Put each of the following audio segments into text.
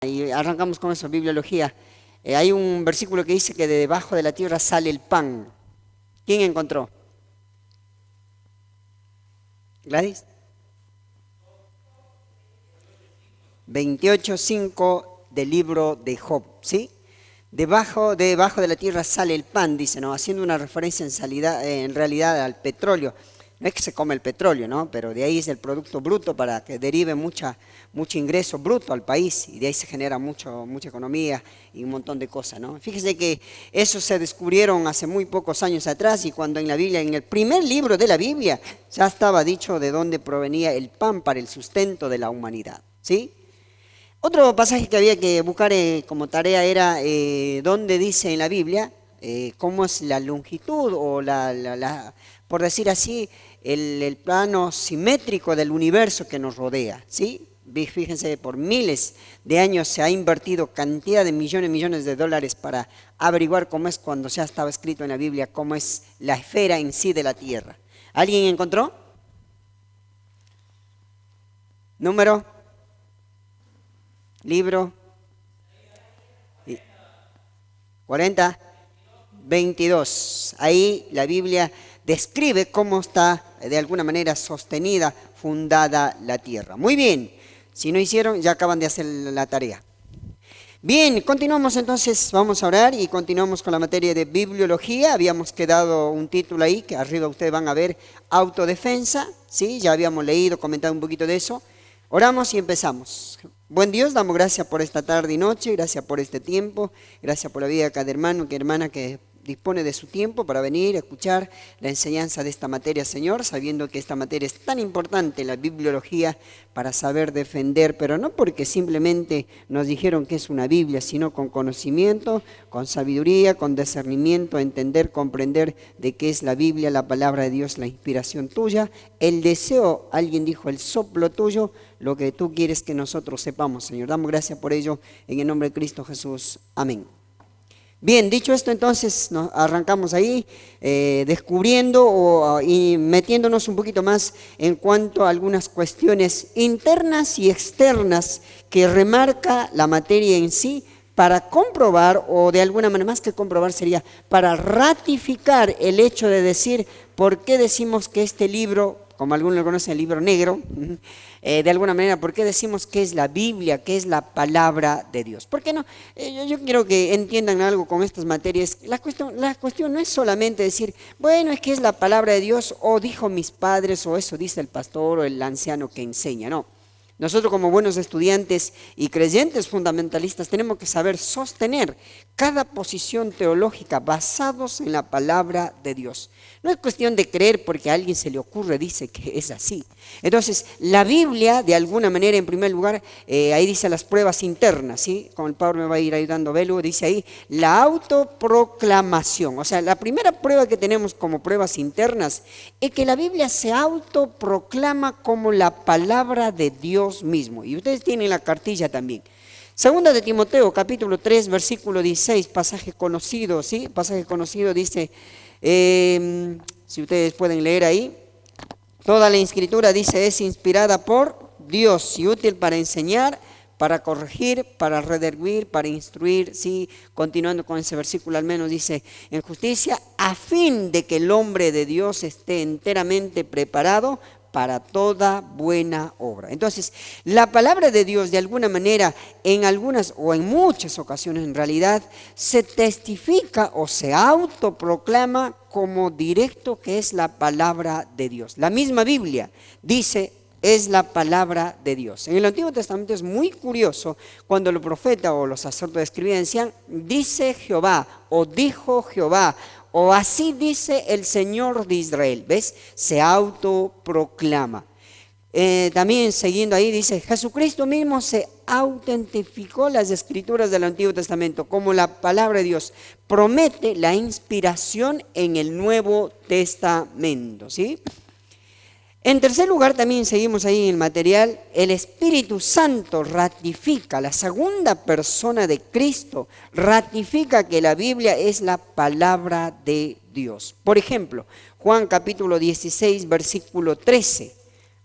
Y arrancamos con eso, bibliología. Hay un versículo que dice que de debajo de la tierra sale el pan. ¿Quién encontró? ¿Gladys? 28:5 del libro de Job, ¿sí? Debajo de la tierra sale el pan, dice, ¿no? Haciendo una referencia en realidad al petróleo. No es que se come el petróleo, ¿no? Pero de ahí es el producto bruto para que derive mucho ingreso bruto al país y de ahí se genera mucha economía y un montón de cosas, ¿no? Fíjese que eso se descubrieron hace muy pocos años atrás y cuando en la Biblia, en el primer libro de la Biblia, ya estaba dicho de dónde provenía el pan para el sustento de la humanidad, ¿sí? Otro pasaje que había que buscar como tarea era dónde dice en la Biblia cómo es la longitud o por decir así, el plano simétrico del universo que nos rodea, ¿sí? Fíjense, por miles de años se ha invertido cantidad de millones de dólares para averiguar cómo es cuando ya estaba escrito en la Biblia, cómo es la esfera en sí de la Tierra. ¿Alguien encontró? ¿Número? ¿Libro? 40, 22. Ahí la Biblia describe cómo está de alguna manera sostenida, fundada la tierra. Muy bien, si no hicieron, ya acaban de hacer la tarea. Bien, continuamos entonces, vamos a orar y continuamos con la materia de bibliología. Habíamos quedado un título ahí, que arriba ustedes van a ver, autodefensa, ¿sí? Ya habíamos leído, comentado un poquito de eso. Oramos y empezamos. Buen Dios, damos gracias por esta tarde y noche, gracias por este tiempo, gracias por la vida de cada hermano, que hermana que dispone de su tiempo para venir a escuchar la enseñanza de esta materia, Señor, sabiendo que esta materia es tan importante, la bibliología, para saber defender, pero no porque simplemente nos dijeron que es una Biblia, sino con conocimiento, con sabiduría, con discernimiento, entender, comprender de qué es la Biblia, la palabra de Dios, la inspiración tuya, el deseo, alguien dijo, el soplo tuyo, lo que tú quieres que nosotros sepamos, Señor. Damos gracias por ello, en el nombre de Cristo Jesús. Amén. Bien, dicho esto, entonces nos arrancamos ahí descubriendo y metiéndonos un poquito más en cuanto a algunas cuestiones internas y externas que remarca la materia en sí para comprobar, o de alguna manera más que comprobar sería para ratificar el hecho de decir por qué decimos que este libro, como algunos lo conocen, el libro negro, de alguna manera, ¿por qué decimos que es la Biblia, que es la palabra de Dios? ¿Por qué no? Yo quiero que entiendan algo con estas materias. La cuestión no es solamente decir, bueno, es que es la palabra de Dios, o dijo mis padres, o eso dice el pastor o el anciano que enseña, no. Nosotros como buenos estudiantes y creyentes fundamentalistas tenemos que saber sostener cada posición teológica basados en la palabra de Dios. No es cuestión de creer porque a alguien se le ocurre, dice que es así. Entonces, la Biblia, de alguna manera, en primer lugar, ahí dice las pruebas internas, ¿sí? Como el Pablo me va a ir ayudando a verlo, dice ahí la autoproclamación. O sea, la primera prueba que tenemos como pruebas internas es que la Biblia se autoproclama como la palabra de Dios mismo. Y ustedes tienen la cartilla también. Segunda de Timoteo, capítulo 3, versículo 16, pasaje conocido, ¿sí? Pasaje conocido dice, si ustedes pueden leer ahí, toda la escritura dice es inspirada por Dios y útil para enseñar, para corregir, para redarguir, para instruir, ¿sí? Continuando con ese versículo al menos dice, en justicia, a fin de que el hombre de Dios esté enteramente preparado para toda buena obra. Entonces, la palabra de Dios de alguna manera, en algunas o en muchas ocasiones en realidad, se testifica o se autoproclama como directo que es la palabra de Dios. La misma Biblia dice, es la palabra de Dios. En el Antiguo Testamento es muy curioso cuando los profetas o los sacerdotes escribían, decían, dice Jehová o dijo Jehová, o así dice el Señor de Israel, ¿ves? Se autoproclama. También siguiendo ahí dice, Jesucristo mismo se autentificó las escrituras del Antiguo Testamento como la palabra de Dios. Promete la inspiración en el Nuevo Testamento, ¿sí? En tercer lugar, también seguimos ahí en el material, el Espíritu Santo ratifica, la segunda persona de Cristo ratifica que la Biblia es la palabra de Dios. Por ejemplo, Juan capítulo 16, versículo 13.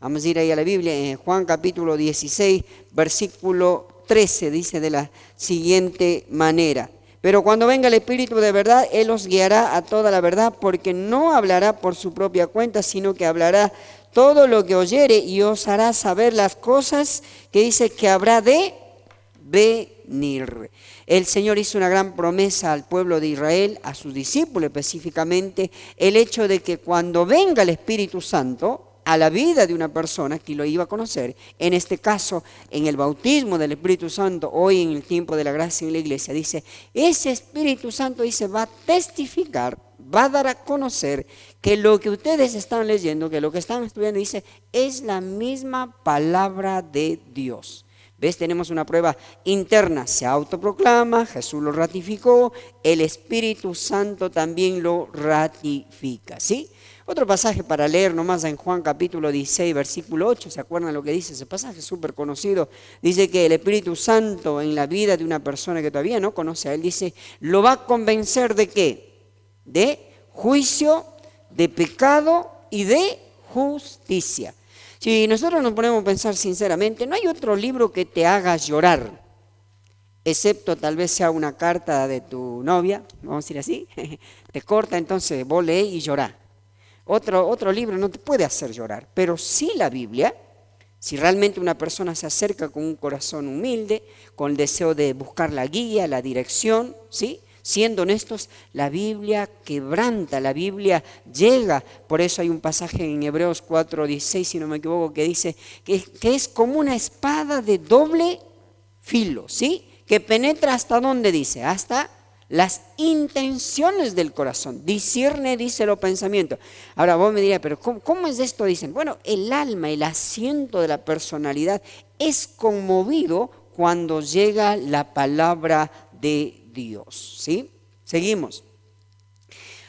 Vamos a ir ahí a la Biblia, en Juan capítulo 16, versículo 13, dice de la siguiente manera. Pero cuando venga el Espíritu de verdad, Él os guiará a toda la verdad, porque no hablará por su propia cuenta, sino que hablará todo lo que oyere y os hará saber las cosas que dice que habrá de venir. El Señor hizo una gran promesa al pueblo de Israel, a sus discípulos específicamente, el hecho de que cuando venga el Espíritu Santo a la vida de una persona que lo iba a conocer, en este caso en el bautismo del Espíritu Santo, hoy en el tiempo de la gracia en la iglesia, dice, ese Espíritu Santo dice, va a testificar, va a dar a conocer que lo que ustedes están leyendo, que lo que están estudiando, dice, es la misma palabra de Dios. ¿Ves? Tenemos una prueba interna, se autoproclama, Jesús lo ratificó, el Espíritu Santo también lo ratifica, ¿sí? Otro pasaje para leer nomás en Juan capítulo 16, versículo 8, ¿se acuerdan lo que dice ese pasaje? Súper conocido. Dice que el Espíritu Santo en la vida de una persona que todavía no conoce a Él, dice, lo va a convencer ¿de qué? De juicio, de pecado y de justicia. Si nosotros nos ponemos a pensar sinceramente, no hay otro libro que te haga llorar, excepto tal vez sea una carta de tu novia, vamos a decir así, te corta, entonces vos leés y llorás. Otro libro no te puede hacer llorar, pero sí la Biblia, si realmente una persona se acerca con un corazón humilde, con el deseo de buscar la guía, la dirección, ¿sí? Siendo honestos, la Biblia quebranta, la Biblia llega. Por eso hay un pasaje en Hebreos 4:16, si no me equivoco, que dice que es como una espada de doble filo, ¿sí? Que penetra hasta dónde dice, hasta las intenciones del corazón, discierne, dice los pensamientos. Ahora vos me dirás, pero ¿cómo es esto? Dicen, bueno, el alma, el asiento de la personalidad es conmovido cuando llega la palabra de Dios, ¿sí? Seguimos.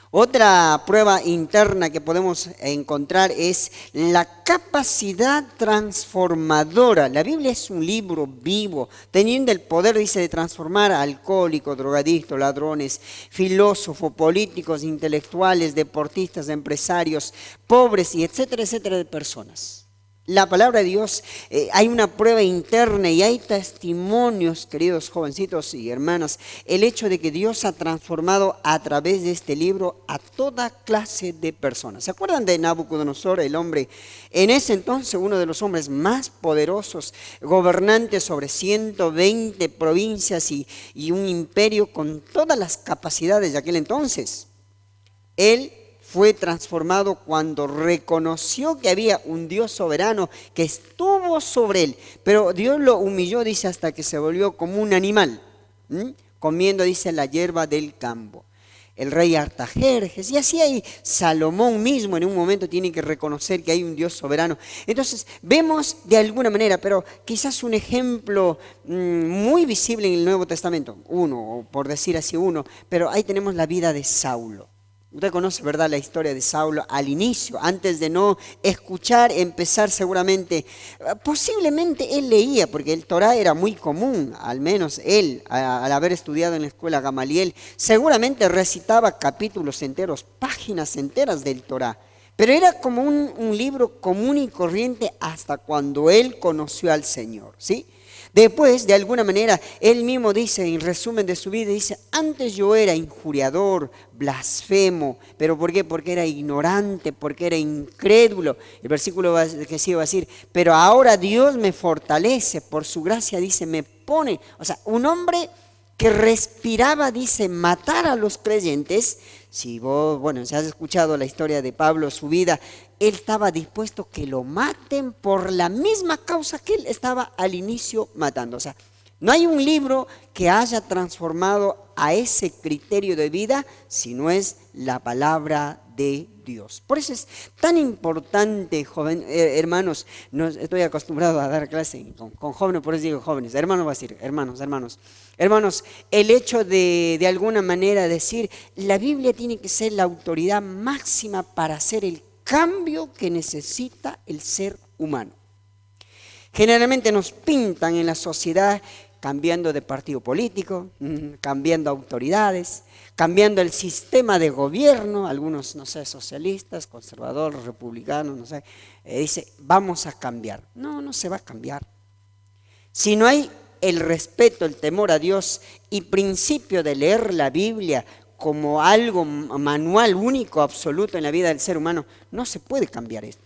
Otra prueba interna que podemos encontrar es la capacidad transformadora. La Biblia es un libro vivo, teniendo el poder, dice, de transformar a alcohólicos, drogadictos, ladrones, filósofos, políticos, intelectuales, deportistas, empresarios, pobres y etcétera, etcétera de personas. La palabra de Dios, hay una prueba interna y hay testimonios, queridos jovencitos y hermanas, el hecho de que Dios ha transformado a través de este libro a toda clase de personas. ¿Se acuerdan de Nabucodonosor, el hombre? En ese entonces uno de los hombres más poderosos, gobernante sobre 120 provincias y un imperio con todas las capacidades de aquel entonces. Él fue transformado cuando reconoció que había un Dios soberano que estuvo sobre él. Pero Dios lo humilló, dice, hasta que se volvió como un animal, comiendo, dice, la hierba del campo. El rey Artajerjes, y así hay Salomón mismo en un momento tiene que reconocer que hay un Dios soberano. Entonces vemos de alguna manera, pero quizás un ejemplo muy visible en el Nuevo Testamento, uno, o por decir así uno, pero ahí tenemos la vida de Saulo. Usted conoce, ¿verdad?, la historia de Saulo al inicio, antes de no escuchar, empezar seguramente, posiblemente él leía, porque el Torá era muy común, al menos él, al haber estudiado en la escuela Gamaliel, seguramente recitaba capítulos enteros, páginas enteras del Torá, pero era como un libro común y corriente hasta cuando él conoció al Señor, ¿sí? Después, de alguna manera, él mismo dice, en resumen de su vida, dice, antes yo era injuriador, blasfemo, ¿pero por qué? Porque era ignorante, porque era incrédulo. El versículo que sigue va a decir, pero ahora Dios me fortalece, por su gracia, dice, me pone. O sea, un hombre que respiraba, dice, matar a los creyentes. Si vos, bueno, si has escuchado la historia de Pablo, su vida, él estaba dispuesto que lo maten por la misma causa que él estaba al inicio matando. O sea, no hay un libro que haya transformado a ese criterio de vida si no es la palabra de Dios. Por eso es tan importante, hermanos, estoy acostumbrado a dar clase con jóvenes, por eso digo jóvenes, hermanos va a decir, hermanos, el hecho de alguna manera decir, la Biblia tiene que ser la autoridad máxima para hacer el cambio que necesita el ser humano. Generalmente nos pintan en la sociedad cambiando de partido político, cambiando autoridades, cambiando el sistema de gobierno, algunos, no sé, socialistas, conservadores, republicanos, no sé, dice, vamos a cambiar. No se va a cambiar. Si no hay el respeto, el temor a Dios y principio de leer la Biblia como algo manual único, absoluto en la vida del ser humano, no se puede cambiar esto.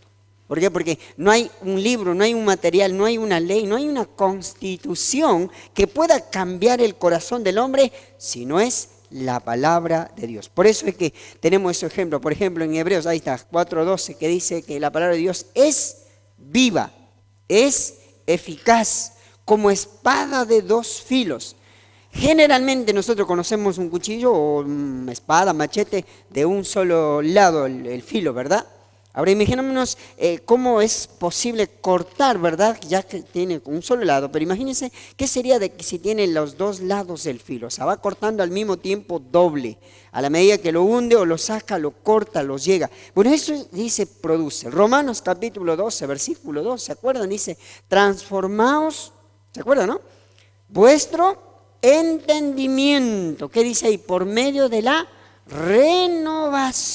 ¿Por qué? Porque no hay un libro, no hay un material, no hay una ley, no hay una constitución que pueda cambiar el corazón del hombre si no es la palabra de Dios. Por eso es que tenemos ese ejemplo. Por ejemplo, en Hebreos, ahí está, 4:12, que dice que la palabra de Dios es viva, es eficaz, como espada de dos filos. Generalmente nosotros conocemos un cuchillo o una espada, machete, de un solo lado, el filo, ¿verdad? Ahora imaginémonos cómo es posible cortar, ¿verdad? Ya que tiene un solo lado, pero imagínense qué sería de que si tiene los dos lados del filo. O sea, va cortando al mismo tiempo doble. A la medida que lo hunde o lo saca, lo corta, lo llega. Bueno, eso dice, produce. Romanos capítulo 12, versículo 2, ¿se acuerdan? Dice, transformaos, ¿se acuerdan, no? Vuestro entendimiento. ¿Qué dice ahí? Por medio de la renovación.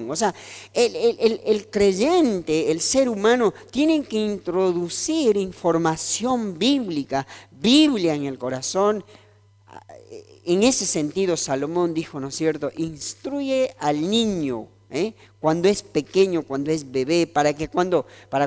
O sea, el creyente, el ser humano, tiene que introducir información bíblica, Biblia en el corazón. En ese sentido, Salomón dijo, ¿no es cierto?, instruye al niño, cuando es pequeño, cuando es bebé, para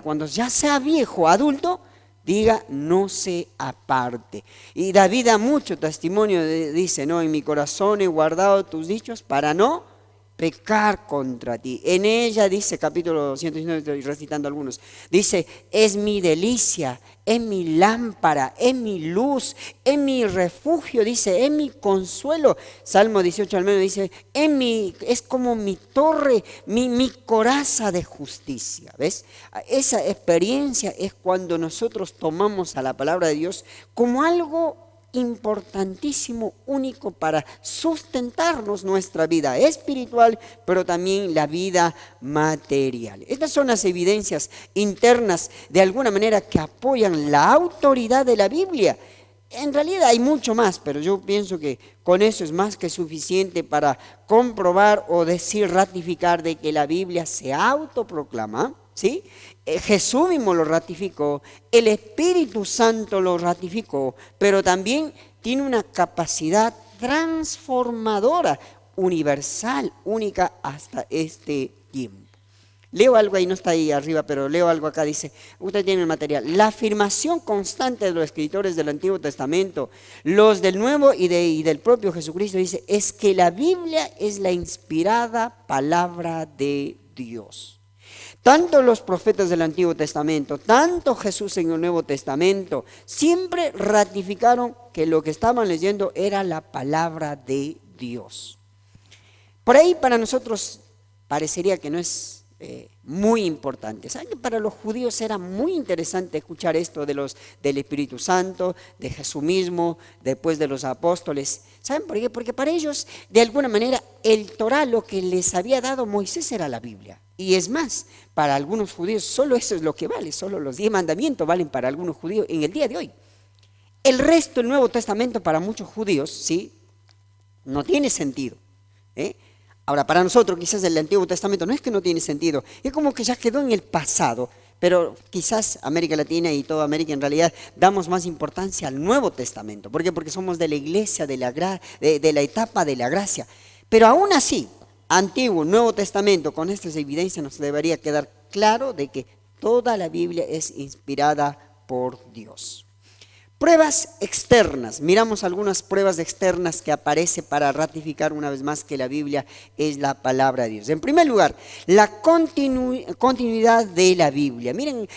cuando ya sea viejo, adulto, diga, no se aparte. Y David da mucho testimonio, dice, no, en mi corazón he guardado tus dichos para no pecar contra ti. En ella dice, capítulo 119, estoy recitando algunos, dice, es mi delicia, es mi lámpara, es mi luz, es mi refugio, dice, es mi consuelo. Salmo 18 al menos dice, es como mi torre, mi coraza de justicia. ¿Ves? Esa experiencia es cuando nosotros tomamos a la palabra de Dios como algo importantísimo, único para sustentarnos nuestra vida espiritual, pero también la vida material. Estas son las evidencias internas de alguna manera que apoyan la autoridad de la Biblia. En realidad hay mucho más, pero yo pienso que con eso es más que suficiente para comprobar o decir, ratificar de que la Biblia se autoproclama, ¿sí? Jesús mismo lo ratificó, el Espíritu Santo lo ratificó, pero también tiene una capacidad transformadora, universal, única hasta este tiempo. Leo algo ahí, no está ahí arriba, pero leo algo acá, dice, usted tiene el material. La afirmación constante de los escritores del Antiguo Testamento, los del Nuevo y del propio Jesucristo, dice, es que la Biblia es la inspirada palabra de Dios. Tanto los profetas del Antiguo Testamento, tanto Jesús en el Nuevo Testamento, siempre ratificaron que lo que estaban leyendo era la palabra de Dios. Por ahí para nosotros parecería que no es muy importante. ¿Saben que para los judíos era muy interesante escuchar esto del Espíritu Santo, de Jesús mismo, después de los apóstoles? ¿Saben por qué? Porque para ellos, de alguna manera, el Torá, lo que les había dado Moisés, era la Biblia. Y es más, para algunos judíos solo eso es lo que vale, solo los 10 mandamientos valen para algunos judíos en el día de hoy. El resto del Nuevo Testamento para muchos judíos, ¿sí?, no tiene sentido. Ahora, para nosotros quizás el Antiguo Testamento no es que no tiene sentido, es como que ya quedó en el pasado, pero quizás América Latina y toda América en realidad damos más importancia al Nuevo Testamento. ¿Por qué? Porque somos de la iglesia, de la etapa de la gracia. Pero aún así, Antiguo, Nuevo Testamento, con estas evidencias nos debería quedar claro de que toda la Biblia es inspirada por Dios. Pruebas externas. Miramos algunas pruebas externas que aparecen para ratificar una vez más que la Biblia es la palabra de Dios. En primer lugar, la continuidad de la Biblia. Miren,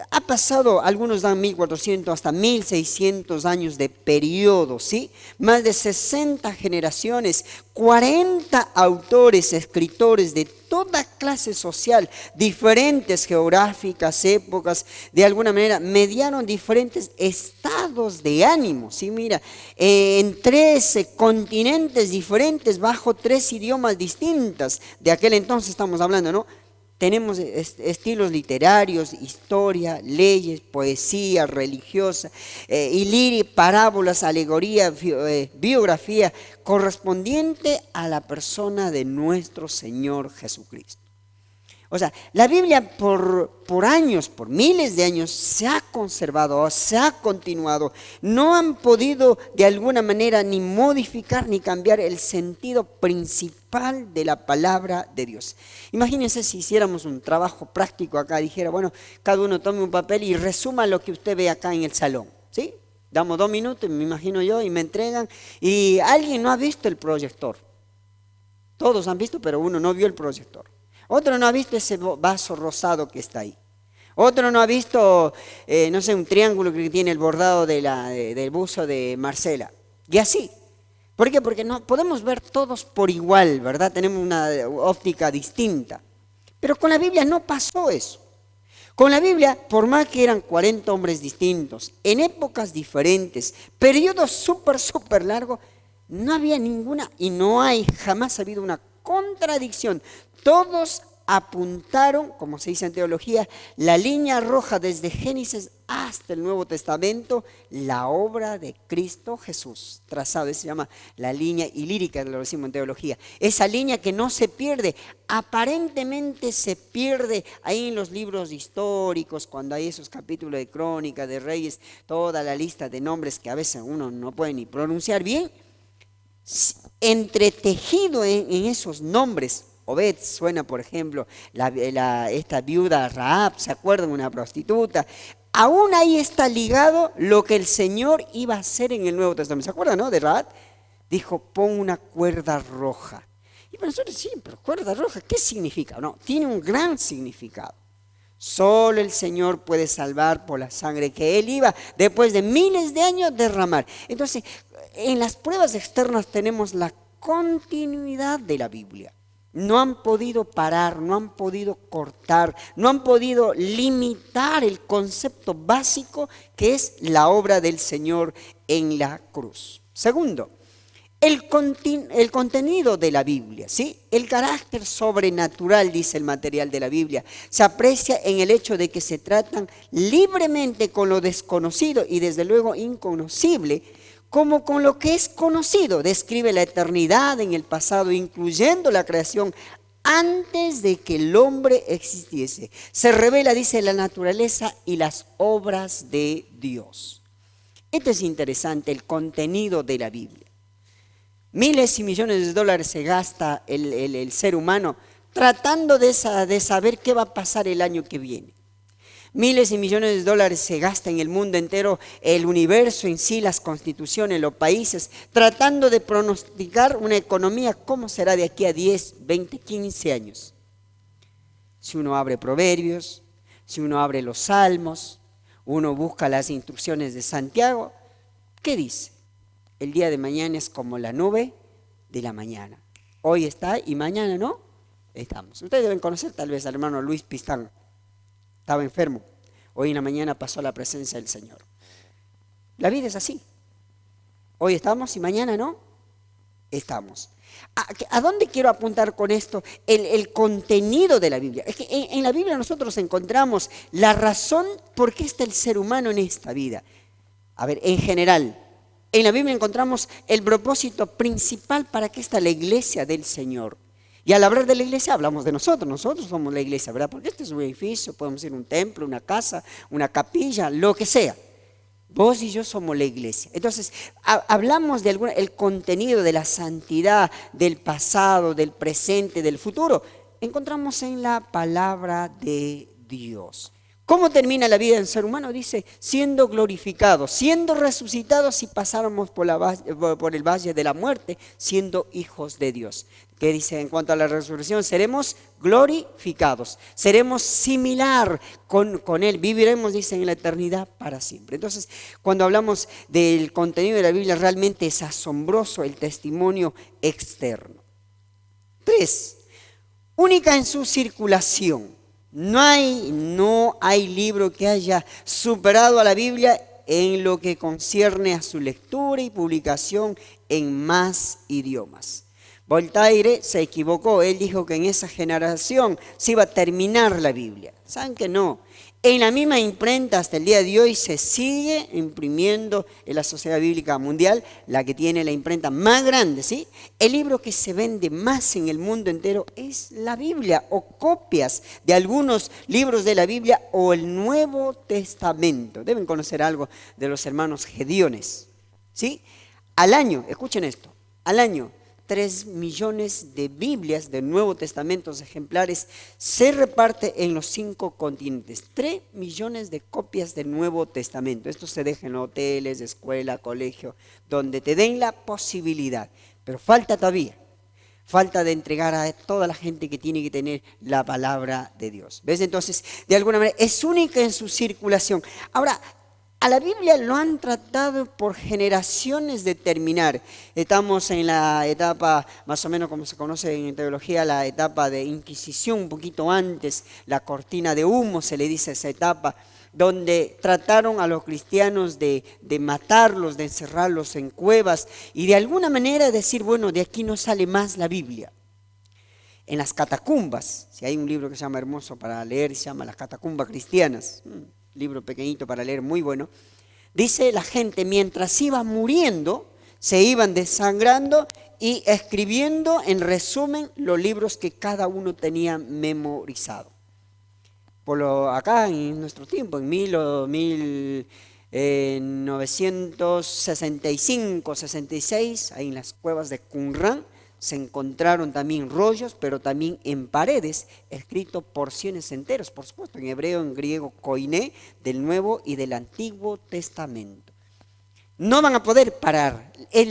ha pasado, algunos dan 1400 hasta 1600 años de periodo, ¿sí? Más de 60 generaciones, 40 autores, escritores de toda clase social, diferentes geográficas, épocas, de alguna manera mediaron diferentes estados de ánimo, ¿sí? Mira, en 13 continentes diferentes, bajo 3 idiomas distintos, de aquel entonces estamos hablando, ¿no? Tenemos estilos literarios, historia, leyes, poesía religiosa, y parábolas, alegoría, biografía, correspondiente a la persona de nuestro Señor Jesucristo. O sea, la Biblia por años, por miles de años, se ha conservado, se ha continuado. No han podido de alguna manera ni modificar ni cambiar el sentido principal de la palabra de Dios. Imagínense si hiciéramos un trabajo práctico acá, dijera, bueno, cada uno tome un papel y resuma lo que usted ve acá en el salón, ¿sí? Damos 2 minutos, me imagino yo, y me entregan. Y alguien no ha visto el proyector. Todos han visto, pero uno no vio el proyector. Otro no ha visto ese vaso rosado que está ahí. Otro no ha visto, no sé, un triángulo que tiene el bordado del buzo de Marcela. Y así. ¿Por qué? Porque no podemos ver todos por igual, ¿verdad? Tenemos una óptica distinta. Pero con la Biblia no pasó eso. Con la Biblia, por más que eran 40 hombres distintos, en épocas diferentes, periodos súper largos, no había ninguna y no hay, jamás ha habido una contradicción. Todos apuntaron, como se dice en teología, la línea roja desde Génesis hasta el Nuevo Testamento, la obra de Cristo Jesús. Trazado, se llama la línea ilírica, lo decimos en teología. Esa línea que no se pierde, aparentemente se pierde ahí en los libros históricos, cuando hay esos capítulos de Crónicas, de Reyes, toda la lista de nombres que a veces uno no puede ni pronunciar bien. Entretejido en esos nombres, Obed suena, por ejemplo, esta viuda Rahab, ¿se acuerdan? Una prostituta. Aún ahí está ligado lo que el Señor iba a hacer en el Nuevo Testamento. ¿Se acuerdan, no? De Rahab. Dijo, pon una cuerda roja. Y para nosotros sí, pero cuerda roja, ¿qué significa? No, tiene un gran significado. Solo el Señor puede salvar por la sangre que Él iba después de miles de años derramar. Entonces, en las pruebas externas tenemos la continuidad de la Biblia. No han podido parar, no han podido cortar, no han podido limitar el concepto básico que es la obra del Señor en la cruz. Segundo, el contenido de la Biblia, ¿sí? El carácter sobrenatural, dice el material de la Biblia, se aprecia en el hecho de que se tratan libremente con lo desconocido y desde luego inconocible, como con lo que es conocido. Describe la eternidad en el pasado, incluyendo la creación antes de que el hombre existiese. Se revela, dice, la naturaleza y las obras de Dios. Esto es interesante, el contenido de la Biblia. Miles y millones de dólares se gasta el ser humano tratando de saber qué va a pasar el año que viene. Miles y millones de dólares se gasta en el mundo entero, el universo en sí, las constituciones, los países, tratando de pronosticar una economía, cómo será de aquí a 10, 20, 15 años. Si uno abre Proverbios, si uno abre los Salmos, uno busca las instrucciones de Santiago, ¿qué dice? El día de mañana es como la nube de la mañana. Hoy está y mañana no estamos. Ustedes deben conocer tal vez al hermano Luis Pistán. Estaba enfermo. Hoy en la mañana pasó a la presencia del Señor. La vida es así. Hoy estamos y mañana no estamos. ¿A dónde quiero apuntar con esto? El contenido de la Biblia. Es que en la Biblia nosotros encontramos la razón por qué está el ser humano en esta vida. A ver, en general, en la Biblia encontramos el propósito principal para qué está la iglesia del Señor. Y al hablar de la iglesia hablamos de nosotros somos la iglesia, ¿verdad? Porque este es un edificio, podemos ir a un templo, una casa, una capilla, lo que sea. Vos y yo somos la iglesia. Entonces, hablamos de el contenido de la santidad, del pasado, del presente, del futuro. Encontramos en la palabra de Dios. ¿Cómo termina la vida del ser humano? Dice, siendo glorificados, siendo resucitados y pasáramos por el valle de la muerte, siendo hijos de Dios. ¿Qué dice en cuanto a la resurrección? Seremos glorificados, seremos similar con Él, viviremos, dice, en la eternidad para siempre. Entonces, cuando hablamos del contenido de la Biblia, realmente es asombroso el testimonio externo. 3. Única en su circulación. No hay libro que haya superado a la Biblia en lo que concierne a su lectura y publicación en más idiomas. Voltaire se equivocó, él dijo que en esa generación se iba a terminar la Biblia. ¿Saben que no? En la misma imprenta hasta el día de hoy se sigue imprimiendo en la Sociedad Bíblica Mundial, la que tiene la imprenta más grande, ¿sí? El libro que se vende más en el mundo entero es la Biblia o copias de algunos libros de la Biblia o el Nuevo Testamento. Deben conocer algo de los hermanos Gediones, ¿sí? Al año, escuchen esto, al año 3 millones de Biblias del Nuevo Testamento ejemplares se reparte en los 5 continentes. 3 millones de copias del Nuevo Testamento. Esto se deja en hoteles, escuela, colegio, donde te den la posibilidad. Pero falta todavía. Falta de entregar a toda la gente que tiene que tener la palabra de Dios. ¿Ves? Entonces, de alguna manera, es única en su circulación. Ahora, a la Biblia lo han tratado por generaciones de terminar. Estamos en la etapa, más o menos como se conoce en teología, la etapa de Inquisición, un poquito antes, la cortina de humo se le dice esa etapa, donde trataron a los cristianos de matarlos, de encerrarlos en cuevas y de alguna manera decir, bueno, de aquí no sale más la Biblia. En las catacumbas, si hay un libro que se llama hermoso para leer, se llama Las Catacumbas Cristianas, libro pequeñito para leer, muy bueno. Dice la gente, mientras iba muriendo, se iban desangrando y escribiendo en resumen los libros que cada uno tenía memorizado. Acá en nuestro tiempo, en 1965, 66, ahí en las cuevas de Qumran, se encontraron también rollos, pero también en paredes, escritos porciones enteras, por supuesto, en hebreo, en griego, koiné, del Nuevo y del Antiguo Testamento. No van a poder parar, es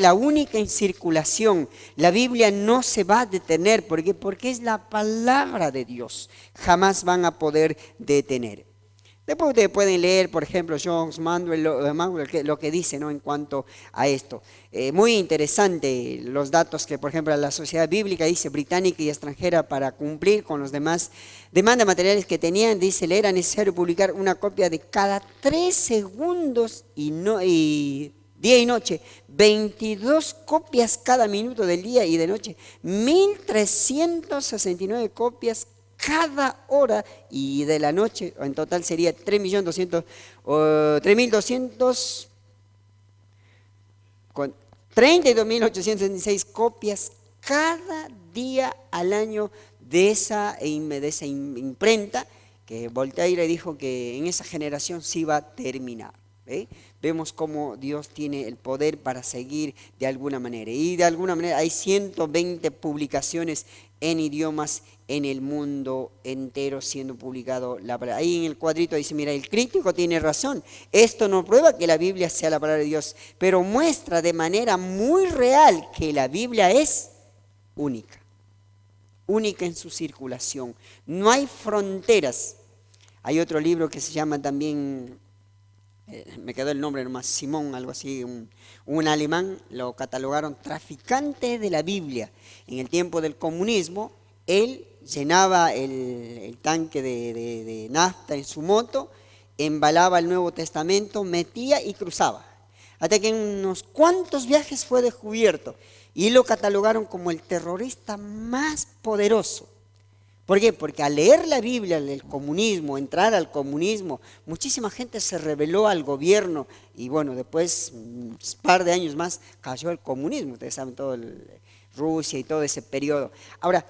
la única en circulación. La Biblia no se va a detener, porque es la palabra de Dios, jamás van a poder detener. Después ustedes pueden leer, por ejemplo, John Maxwell, lo que dice, ¿no?, en cuanto a esto. Muy interesante los datos que, por ejemplo, la Sociedad Bíblica dice, británica y extranjera, para cumplir con los demás demandas materiales que tenían, dice, le era necesario publicar una copia de cada 3 segundos y día y noche, 22 copias cada minuto del día y de noche, 1.369 copias cada hora y de la noche. En total sería 32.866 copias cada día al año de esa imprenta, que Voltaire dijo que en esa generación se iba a terminar. Vemos cómo Dios tiene el poder para seguir de alguna manera. Y de alguna manera hay 120 publicaciones en idiomas en el mundo entero siendo publicado la palabra. Ahí en el cuadrito dice, mira, el crítico tiene razón. Esto no prueba que la Biblia sea la palabra de Dios, pero muestra de manera muy real que la Biblia es única. Única en su circulación. No hay fronteras. Hay otro libro que se llama también, me quedó el nombre nomás, Simón, algo así, un alemán, lo catalogaron traficante de la Biblia. En el tiempo del comunismo, él llenaba el tanque de nafta en su moto, embalaba el Nuevo Testamento, metía y cruzaba. Hasta que en unos cuantos viajes fue descubierto y lo catalogaron como el terrorista más poderoso. ¿Por qué? Porque al leer la Biblia, el comunismo, entrar al comunismo, muchísima gente se rebeló al gobierno y bueno, después, un par de años más, cayó el comunismo. Ustedes saben todo Rusia y todo ese periodo. Ahora,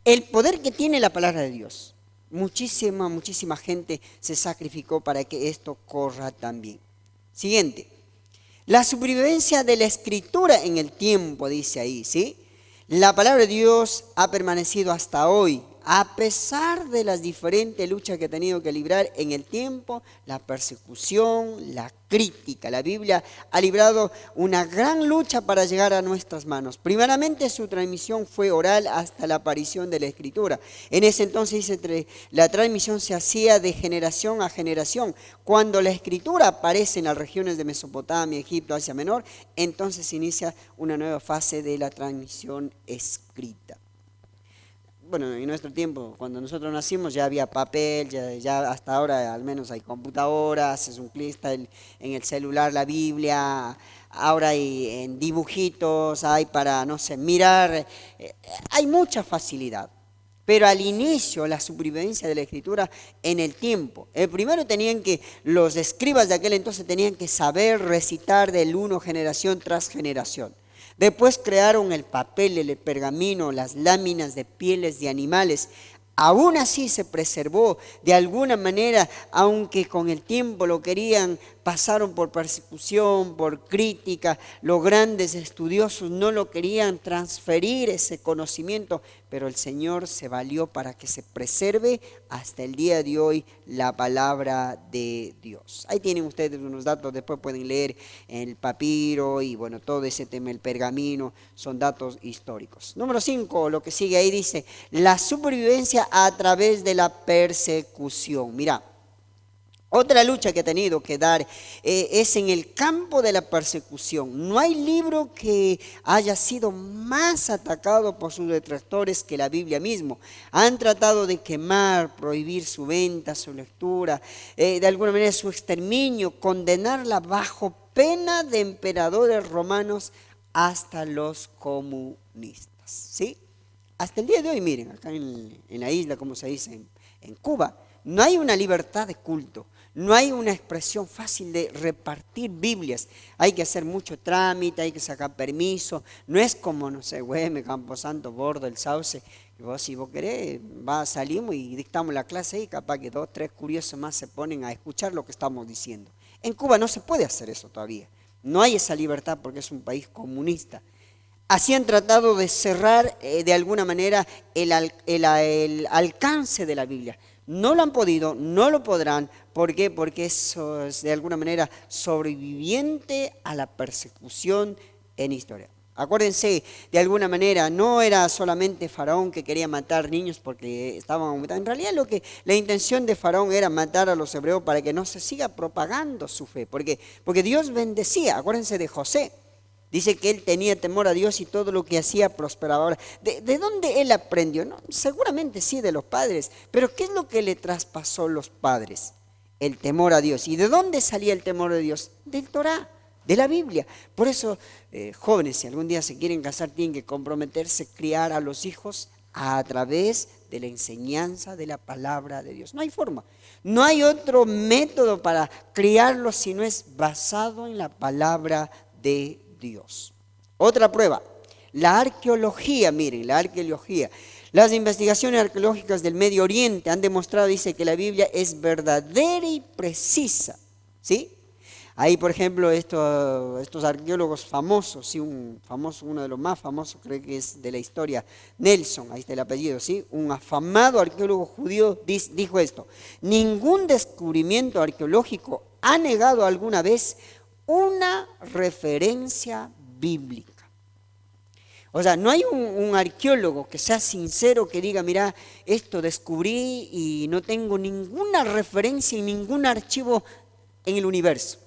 el poder que tiene la palabra de Dios, muchísima gente se sacrificó para que esto corra también. Siguiente, la supervivencia de la escritura en el tiempo, dice ahí, ¿sí? La palabra de Dios ha permanecido hasta hoy, a pesar de las diferentes luchas que ha tenido que librar en el tiempo, la persecución, la crítica. La Biblia ha librado una gran lucha para llegar a nuestras manos. Primeramente, su transmisión fue oral hasta la aparición de la Escritura. En ese entonces la transmisión se hacía de generación a generación. Cuando la Escritura aparece en las regiones de Mesopotamia, Egipto, Asia Menor, entonces se inicia una nueva fase de la transmisión escrita. Bueno, en nuestro tiempo, cuando nosotros nacimos ya había papel, ya hasta ahora al menos hay computadoras, haces un clic, está en el celular la Biblia, ahora hay en dibujitos, hay para, no sé, mirar, hay mucha facilidad. Pero al inicio, la supervivencia de la escritura en el tiempo. Primero los escribas de aquel entonces tenían que saber recitar del uno generación tras generación. Después crearon el papel, el pergamino, las láminas de pieles de animales. Aún así se preservó de alguna manera, aunque con el tiempo lo querían, pasaron por persecución, por crítica, los grandes estudiosos no lo querían transferir ese conocimiento, pero el Señor se valió para que se preserve hasta el día de hoy la palabra de Dios. Ahí tienen ustedes unos datos, después pueden leer el papiro y bueno, todo ese tema, el pergamino, son datos históricos. Número 5, lo que sigue ahí dice, la supervivencia a través de la persecución. Mira, otra lucha que ha tenido que dar es en el campo de la persecución. No hay libro que haya sido más atacado por sus detractores que la Biblia mismo. Han tratado de quemar, prohibir su venta, su lectura, de alguna manera su exterminio, condenarla bajo pena de emperadores romanos hasta los comunistas. ¿Sí? Hasta el día de hoy, miren, acá en la isla, como se dice, en Cuba, no hay una libertad de culto. No hay una expresión fácil de repartir Biblias. Hay que hacer mucho trámite, hay que sacar permiso. No es como, no sé, Güeme, Camposanto, Bordo, El Sauce. Y vos, si vos querés, salimos y dictamos la clase y capaz que 2, 3 curiosos más se ponen a escuchar lo que estamos diciendo. En Cuba no se puede hacer eso todavía. No hay esa libertad porque es un país comunista. Así han tratado de cerrar de alguna manera el alcance de la Biblia. No lo han podido, no lo podrán. ¿Por qué? Porque eso es de alguna manera sobreviviente a la persecución en historia. Acuérdense, de alguna manera, no era solamente Faraón que quería matar niños porque estaban aumentando. En realidad la intención de Faraón era matar a los hebreos para que no se siga propagando su fe. Porque Dios bendecía. Acuérdense de José. Dice que él tenía temor a Dios y todo lo que hacía prosperaba. Ahora, ¿de dónde él aprendió? No, seguramente sí, de los padres. Pero ¿qué es lo que le traspasó los padres? El temor a Dios. ¿Y de dónde salía el temor de Dios? Del Torá, de la Biblia. Por eso, jóvenes, si algún día se quieren casar, tienen que comprometerse, criar a los hijos a través de la enseñanza de la palabra de Dios. No hay forma. No hay otro método para criarlos si no es basado en la palabra de Dios. Otra prueba, la arqueología. Miren, la arqueología. Las investigaciones arqueológicas del Medio Oriente han demostrado, dice, que la Biblia es verdadera y precisa. ¿Sí? Ahí, por ejemplo, estos arqueólogos famosos, ¿sí? Uno de los más famosos, creo que es de la historia, Nelson, ahí está el apellido, ¿sí? Un afamado arqueólogo judío dijo esto: ningún descubrimiento arqueológico ha negado alguna vez una referencia bíblica. O sea, no hay un arqueólogo que sea sincero, que diga, mira, esto descubrí y no tengo ninguna referencia y ningún archivo en el universo.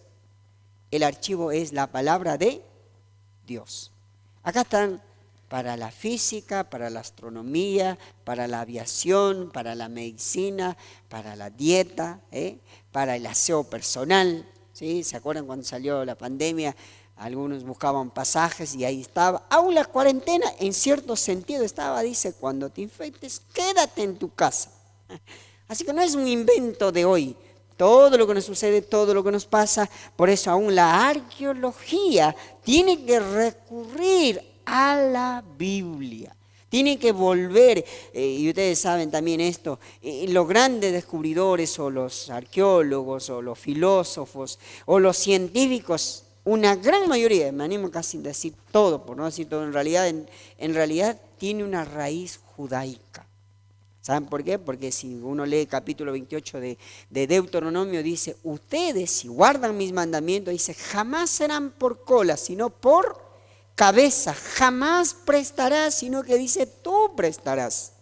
El archivo es la palabra de Dios. Acá están para la física, para la astronomía, para la aviación, para la medicina, para la dieta, para el aseo personal. ¿Sí? ¿Se acuerdan cuando salió la pandemia? Algunos buscaban pasajes y ahí estaba. Aún la cuarentena, en cierto sentido, estaba, dice, cuando te infectes, quédate en tu casa. Así que no es un invento de hoy. Todo lo que nos sucede, todo lo que nos pasa, por eso aún la arqueología tiene que recurrir a la Biblia. Tiene que volver, y ustedes saben también esto, los grandes descubridores o los arqueólogos o los filósofos o los científicos, una gran mayoría, me animo casi a decir todo, por no decir todo, en realidad tiene una raíz judaica. ¿Saben por qué? Porque si uno lee el capítulo 28 de Deuteronomio, dice, ustedes si guardan mis mandamientos, dice, jamás serán por cola, sino por cabeza. Jamás prestarás, sino que dice, tú prestarás.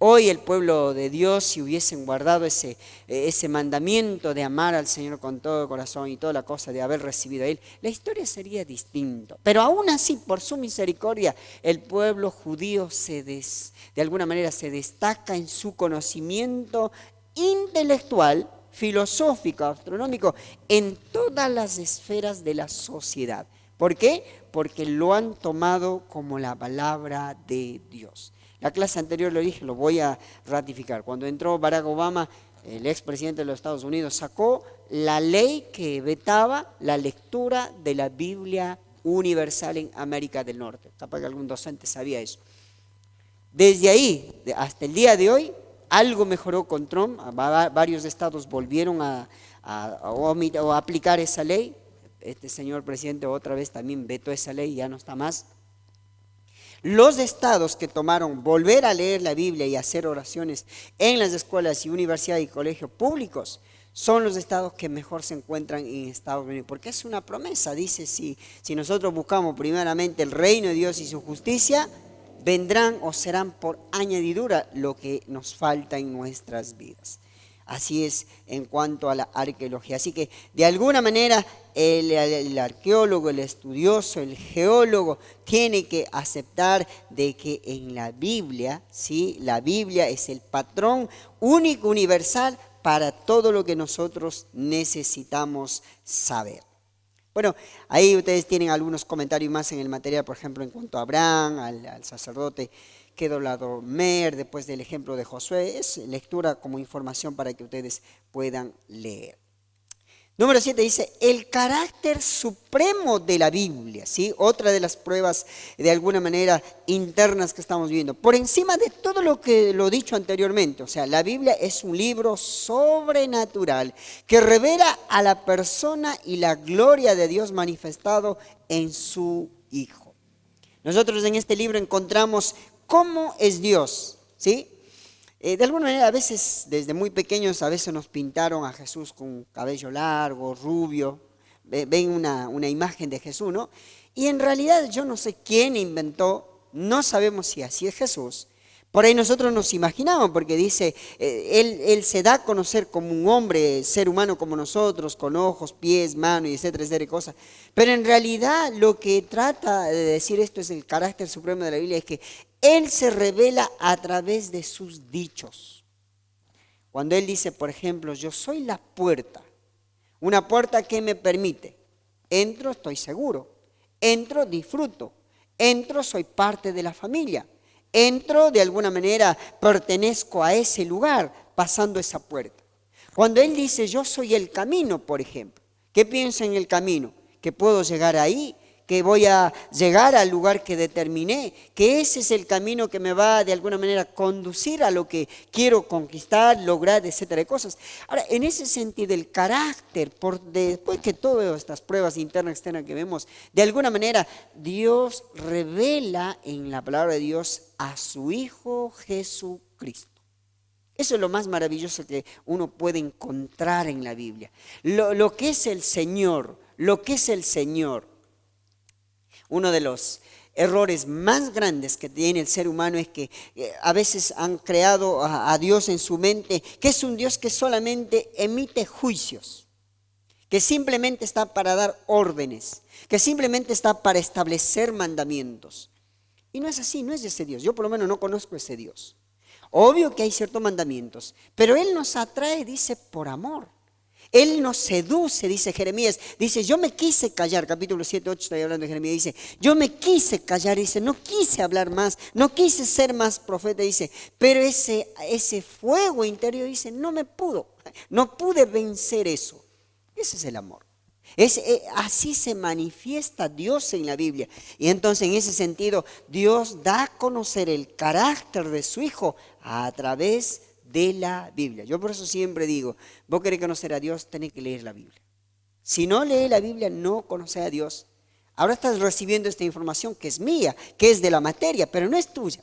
Hoy el pueblo de Dios, si hubiesen guardado ese mandamiento de amar al Señor con todo el corazón y toda la cosa de haber recibido a Él, la historia sería distinta. Pero aún así, por su misericordia, el pueblo judío de alguna manera se destaca en su conocimiento intelectual, filosófico, astronómico, en todas las esferas de la sociedad. ¿Por qué? Porque lo han tomado como la palabra de Dios. La clase anterior lo dije, lo voy a ratificar. Cuando entró Barack Obama, el expresidente de los Estados Unidos, sacó la ley que vetaba la lectura de la Biblia universal en América del Norte. Capaz que algún docente sabía eso. Desde ahí hasta el día de hoy, algo mejoró con Trump. Varios estados volvieron a aplicar esa ley. Este señor presidente otra vez también vetó esa ley, ya no está más. Los estados que tomaron volver a leer la Biblia y hacer oraciones en las escuelas y universidades y colegios públicos son los estados que mejor se encuentran en Estados Unidos, porque es una promesa. Dice, si nosotros buscamos primeramente el reino de Dios y su justicia, vendrán o serán por añadidura lo que nos falta en nuestras vidas. Así es en cuanto a la arqueología. Así que de alguna manera el arqueólogo, el estudioso, el geólogo tiene que aceptar de que en la Biblia, ¿sí?, la Biblia es el patrón único, universal para todo lo que nosotros necesitamos saber. Bueno, ahí ustedes tienen algunos comentarios más en el material, por ejemplo, en cuanto a Abraham, al sacerdote Kedorlaomer, después del ejemplo de Josué. Es lectura como información para que ustedes puedan leer. Número 7 dice, el carácter supremo de la Biblia, ¿sí? Otra de las pruebas de alguna manera internas que estamos viendo. Por encima de todo lo dicho anteriormente, o sea, la Biblia es un libro sobrenatural que revela a la persona y la gloria de Dios manifestado en su Hijo. Nosotros en este libro encontramos cómo es Dios, ¿sí? De alguna manera, a veces, desde muy pequeños, a veces nos pintaron a Jesús con cabello largo, rubio. Ven una imagen de Jesús, ¿no? Y en realidad yo no sé quién inventó, no sabemos si así es Jesús. Por ahí nosotros nos imaginamos, porque dice, él se da a conocer como un hombre, ser humano como nosotros, con ojos, pies, manos, y etcétera, etcétera, cosas. Pero en realidad lo que trata de decir esto es el carácter supremo de la Biblia, es que Él se revela a través de sus dichos. Cuando Él dice, por ejemplo, yo soy la puerta, una puerta que me permite, entro, estoy seguro, entro, disfruto, entro, soy parte de la familia. Entro, de alguna manera, pertenezco a ese lugar pasando esa puerta. Cuando Él dice, yo soy el camino, por ejemplo, ¿qué pienso en el camino? Que puedo llegar ahí, que voy a llegar al lugar que determiné, que ese es el camino que me va de alguna manera a conducir a lo que quiero conquistar, lograr, etcétera, de cosas. Ahora, en ese sentido, el carácter, después que todas estas pruebas internas y externas que vemos, de alguna manera Dios revela en la palabra de Dios a su Hijo Jesucristo. Eso es lo más maravilloso que uno puede encontrar en la Biblia. Lo que es el Señor, lo que es el Señor. Uno de los errores más grandes que tiene el ser humano es que a veces han creado a Dios en su mente, que es un Dios que solamente emite juicios, que simplemente está para dar órdenes, que simplemente está para establecer mandamientos. Y no es así, no es ese Dios. Yo por lo menos no conozco ese Dios. Obvio que hay ciertos mandamientos, pero Él nos atrae, dice, por amor. Él nos seduce, dice Jeremías. Dice, yo me quise callar, capítulo 7, 8, estoy hablando de Jeremías. Dice, yo me quise callar, dice, no quise hablar más, no quise ser más profeta, dice. Pero ese fuego interior, dice, no pude vencer eso. Ese es el amor. Así se manifiesta Dios en la Biblia. Y entonces en ese sentido, Dios da a conocer el carácter de su Hijo a través de la Biblia. Yo por eso siempre digo, vos querés conocer a Dios, tenés que leer la Biblia. Si no lees la Biblia, no conocés a Dios. Ahora estás recibiendo esta información que es mía, que es de la materia, pero no es tuya.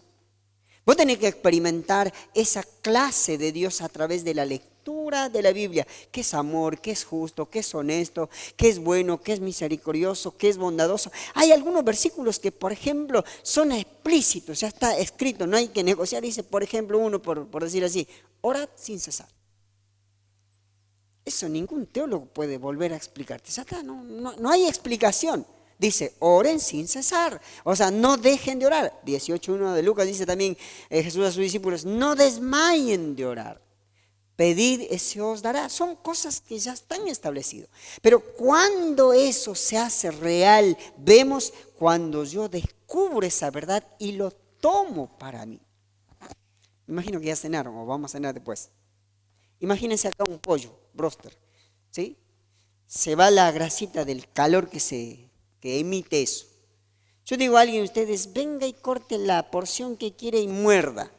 Vos tenés que experimentar esa clase de Dios a través de la lectura de la Biblia, que es amor, que es justo, que es honesto, que es bueno, que es misericordioso, que es bondadoso. Hay algunos versículos que, por ejemplo, son explícitos, ya está escrito, no hay que negociar. Dice, por ejemplo, uno, por decir así, orad sin cesar. Eso ningún teólogo puede volver a explicarte. Ya está, no hay explicación. Dice, oren sin cesar. O sea, no dejen de orar. 18:1 de Lucas dice también Jesús a sus discípulos, no desmayen de orar. Pedid y se os dará. Son cosas que ya están establecidas. Pero cuando eso se hace real, vemos cuando yo descubro esa verdad y lo tomo para mí. Imagino que ya cenaron o vamos a cenar después. Imagínense acá un pollo, broster, ¿sí? Se va la grasita del calor que emite eso. Yo digo a alguien de ustedes, venga y corte la porción que quiere y muerda.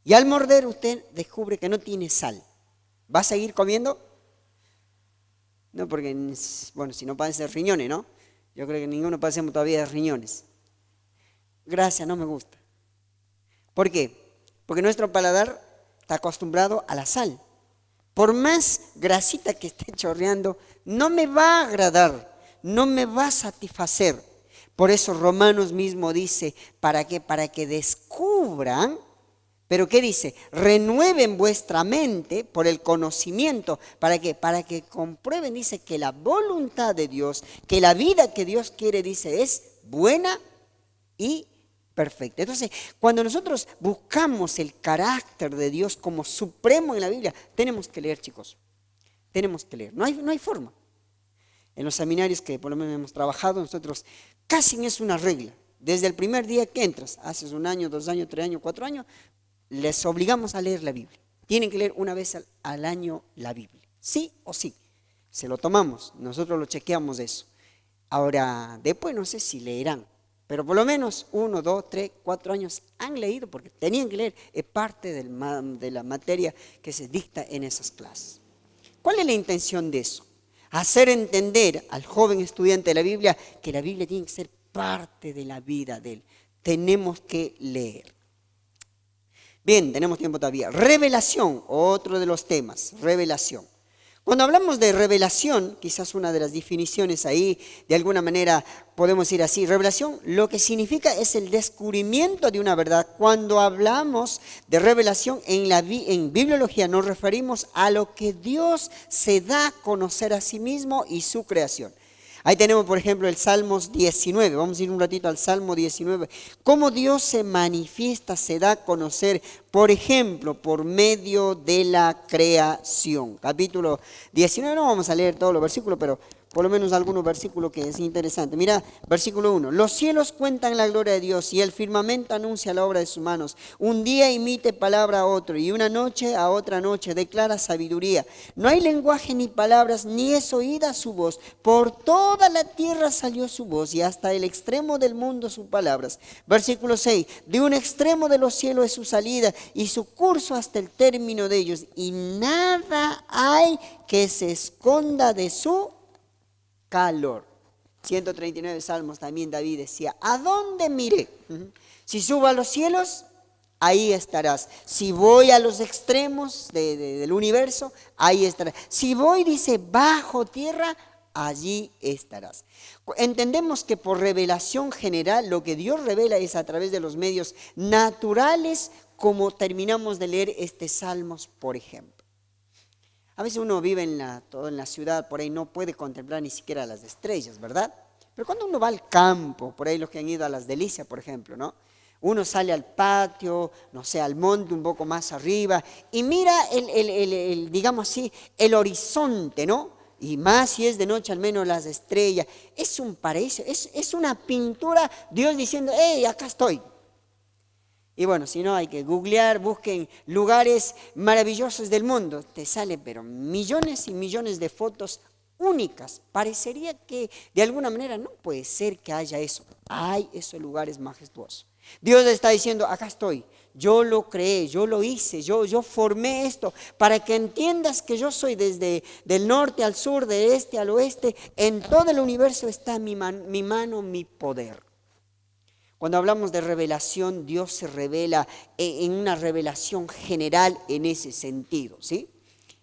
Y al morder usted descubre que no tiene sal. ¿Va a seguir comiendo? No, porque, bueno, si no padece de riñones, ¿no? Yo creo que ninguno padecemos todavía de riñones. Gracias, no me gusta. ¿Por qué? Porque nuestro paladar está acostumbrado a la sal. Por más grasita que esté chorreando, no me va a agradar, no me va a satisfacer. Por eso Romanos mismo dice, ¿para qué? Para que descubran, pero ¿qué dice? Renueven vuestra mente por el conocimiento. ¿Para qué? Para que comprueben, dice, que la voluntad de Dios, que la vida que Dios quiere, dice, es buena y perfecta. Entonces, cuando nosotros buscamos el carácter de Dios como supremo en la Biblia, tenemos que leer, chicos. Tenemos que leer. No hay forma. En los seminarios que por lo menos hemos trabajado, nosotros casi es una regla. Desde el primer día que entras, haces 1 año, 2 años, 3 años, 4 años, les obligamos a leer la Biblia. Tienen que leer una vez al año la Biblia. Sí o sí. Se lo tomamos. Nosotros lo chequeamos de eso. Ahora, después no sé si leerán. Pero por lo menos 1, 2, 3, 4 años han leído porque tenían que leer. Es parte de la materia que se dicta en esas clases. ¿Cuál es la intención de eso? Hacer entender al joven estudiante de la Biblia que la Biblia tiene que ser parte de la vida de él. Tenemos que leer. Bien, tenemos tiempo todavía. Revelación, otro de los temas, revelación. Cuando hablamos de revelación, quizás una de las definiciones ahí, de alguna manera podemos decir así, revelación lo que significa es el descubrimiento de una verdad. Cuando hablamos de revelación en bibliología nos referimos a lo que Dios se da a conocer a sí mismo y su creación. Ahí tenemos, por ejemplo, el Salmos 19. Vamos a ir un ratito al Salmo 19. Cómo Dios se manifiesta, se da a conocer, por ejemplo, por medio de la creación. Capítulo 19, no vamos a leer todos los versículos, pero por lo menos algunos versículos que es interesante. Mira, versículo 1. Los cielos cuentan la gloria de Dios y el firmamento anuncia la obra de sus manos. Un día imite palabra a otro y una noche a otra noche declara sabiduría. No hay lenguaje ni palabras, ni es oída su voz. Por toda la tierra salió su voz y hasta el extremo del mundo sus palabras. Versículo 6. De un extremo de los cielos es su salida y su curso hasta el término de ellos. Y nada hay que se esconda de su calor. 139 Salmos también David decía, ¿a dónde miré? Si subo a los cielos, ahí estarás. Si voy a los extremos del universo, ahí estarás. Si voy, dice, bajo tierra, allí estarás. Entendemos que por revelación general, lo que Dios revela es a través de los medios naturales, como terminamos de leer este Salmos, por ejemplo. A veces uno vive en la ciudad, por ahí no puede contemplar ni siquiera las estrellas, ¿verdad? Pero cuando uno va al campo, por ahí los que han ido a las Delicias, por ejemplo, ¿no? Uno sale al patio, no sé, al monte un poco más arriba y mira digamos así, el horizonte, ¿no? Y más si es de noche, al menos las estrellas. Es un paraíso, es una pintura, Dios diciendo, ¡hey, acá estoy! Y bueno, si no hay que googlear, busquen lugares maravillosos del mundo. Te sale, pero millones y millones de fotos únicas. Parecería que de alguna manera no puede ser que haya eso. Hay esos lugares majestuosos. Dios está diciendo, acá estoy. Yo lo creé, yo lo hice, yo formé esto para que entiendas que yo soy desde del norte al sur, del este al oeste. En todo el universo está mi mano, mi poder. Cuando hablamos de revelación, Dios se revela en una revelación general en ese sentido, ¿sí?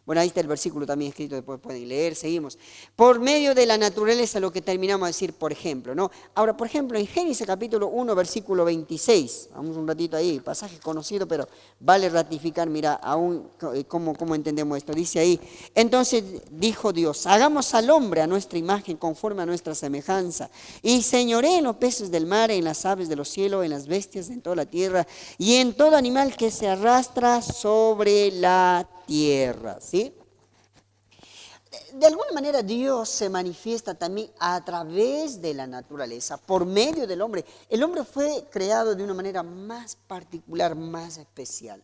Bueno, ahí está el versículo también escrito, después pueden leer, seguimos. Por medio de la naturaleza, lo que terminamos de decir, por ejemplo, ¿no? Ahora, por ejemplo, en Génesis capítulo 1, versículo 26, vamos un ratito ahí, pasaje conocido, pero vale ratificar, mira, aún cómo entendemos esto. Dice ahí, entonces dijo Dios, hagamos al hombre a nuestra imagen, conforme a nuestra semejanza, y señoré en los peces del mar, en las aves de los cielos, en las bestias, en toda la tierra, y en todo animal que se arrastra sobre la tierra, ¿sí? De alguna manera Dios se manifiesta también a través de la naturaleza, por medio del hombre. El hombre fue creado de una manera más particular, más especial.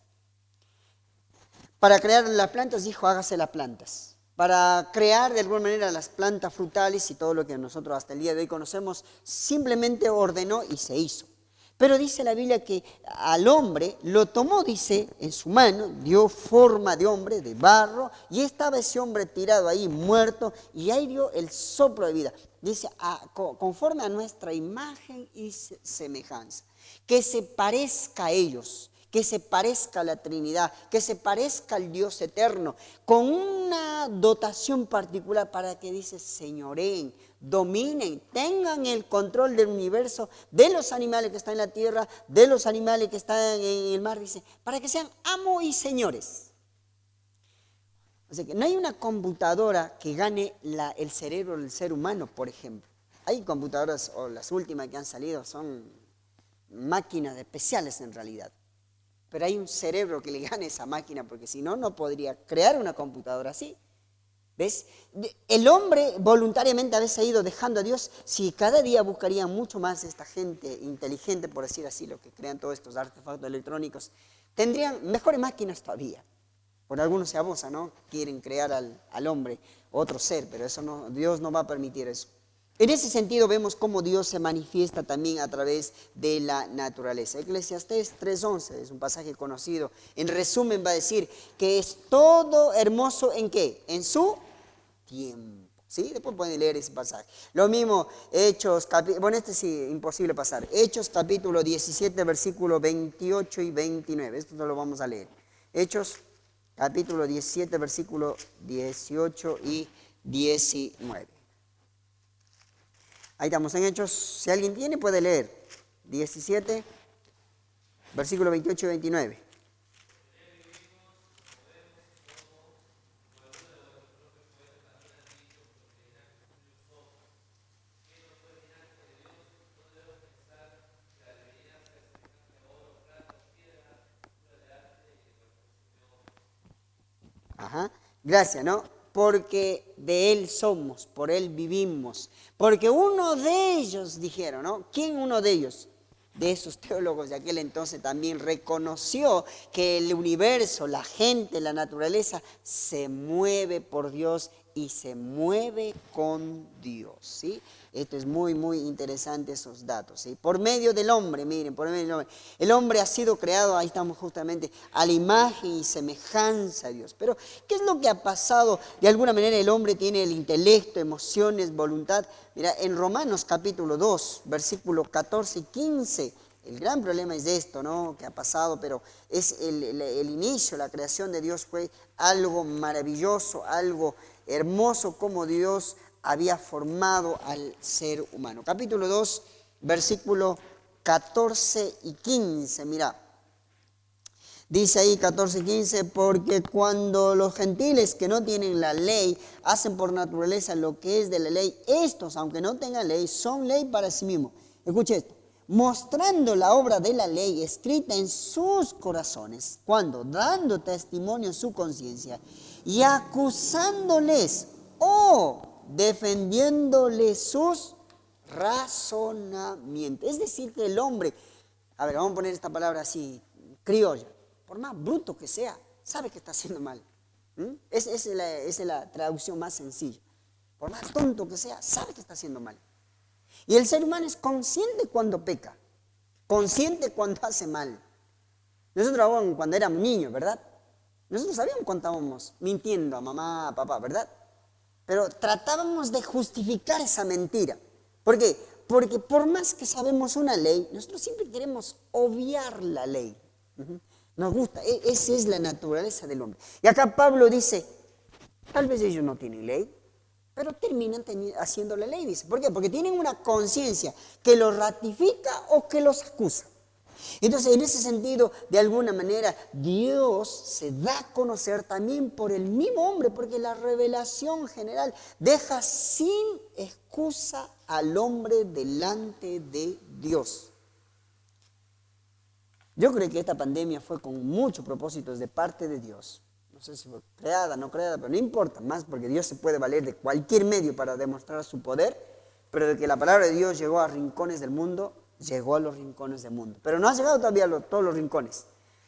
Para crear las plantas dijo, hágase las plantas. Para crear de alguna manera las plantas frutales y todo lo que nosotros hasta el día de hoy conocemos, simplemente ordenó y se hizo. Pero dice la Biblia que al hombre lo tomó, dice, en su mano, dio forma de hombre, de barro, y estaba ese hombre tirado ahí, muerto, y ahí dio el soplo de vida. Dice, conforme a nuestra imagen y semejanza, que se parezca a ellos, que se parezca a la Trinidad, que se parezca al Dios eterno, con una dotación particular para que dice, señoreen, dominen, tengan el control del universo, de los animales que están en la tierra, de los animales que están en el mar, dice, para que sean amos y señores. O sea que no hay una computadora que gane el cerebro del ser humano, por ejemplo. Hay computadoras, o las últimas que han salido, son máquinas especiales en realidad. Pero hay un cerebro que le gane a esa máquina, porque si no, no podría crear una computadora así. ¿Ves? El hombre voluntariamente a veces ha ido dejando a Dios. Si cada día buscarían mucho más esta gente inteligente, por decir así, lo que crean todos estos artefactos electrónicos, tendrían mejores máquinas todavía. Por algunos se abusa, ¿no? Quieren crear al hombre otro ser, pero eso no, Dios no va a permitir eso. En ese sentido vemos cómo Dios se manifiesta también a través de la naturaleza. Eclesiastés 3:11 es un pasaje conocido. En resumen va a decir que es todo hermoso ¿en qué? En su tiempo. ¿Sí? Después pueden leer ese pasaje. Lo mismo, Hechos, bueno, este sí, imposible pasar. Hechos capítulo 17, versículos 28 y 29. Esto no lo vamos a leer. Hechos capítulo 17, versículos 18 y 19. Ahí estamos en Hechos, si alguien tiene puede leer, 17, versículos 28 y 29. Ajá, gracias, ¿no? Porque de Él somos, por Él vivimos. Porque uno de ellos, dijeron, ¿no? ¿Quién uno de ellos? De esos teólogos de aquel entonces también reconoció que el universo, la gente, la naturaleza, se mueve por Dios y se mueve con Dios, ¿sí? Esto es muy, muy interesante esos datos, ¿sí? Por medio del hombre, miren, por medio del hombre. El hombre ha sido creado, ahí estamos justamente, a la imagen y semejanza de Dios. Pero, ¿qué es lo que ha pasado? De alguna manera el hombre tiene el intelecto, emociones, voluntad. Mira, en Romanos capítulo 2, versículos 14 y 15, el gran problema es esto, ¿no? Que ha pasado, pero es el inicio, la creación de Dios fue algo maravilloso, algo hermoso como Dios había formado al ser humano. Capítulo 2, versículo 14 y 15, mira. Dice ahí 14 y 15, porque cuando los gentiles que no tienen la ley hacen por naturaleza lo que es de la ley, estos, aunque no tengan ley, son ley para sí mismos. Escuche esto. Mostrando la obra de la ley escrita en sus corazones, cuando dando testimonio en su conciencia y acusándoles o defendiéndoles sus razonamientos. Es decir, que el hombre, a ver, vamos a poner esta palabra así, criolla, por más bruto que sea, sabe que está haciendo mal. Esa es la traducción más sencilla. Por más tonto que sea, sabe que está haciendo mal. Y el ser humano es consciente cuando peca, consciente cuando hace mal. Nosotros cuando éramos niños, ¿verdad? Nosotros sabíamos cuando estábamos mintiendo a mamá, a papá, ¿verdad? Pero tratábamos de justificar esa mentira. ¿Por qué? Porque por más que sabemos una ley, nosotros siempre queremos obviar la ley. Nos gusta, esa es la naturaleza del hombre. Y acá Pablo dice, tal vez ellos no tienen ley, pero terminan haciendo la ley, dice. ¿Por qué? Porque tienen una conciencia que los ratifica o que los acusa. Entonces, en ese sentido, de alguna manera, Dios se da a conocer también por el mismo hombre, porque la revelación general deja sin excusa al hombre delante de Dios. Yo creo que esta pandemia fue con muchos propósitos de parte de Dios. no sé si fue creada, no creada, pero no importa más porque Dios se puede valer de cualquier medio para demostrar su poder, pero de que la palabra de Dios llegó a rincones del mundo, llegó a los rincones del mundo. Pero no ha llegado todavía a todos los rincones.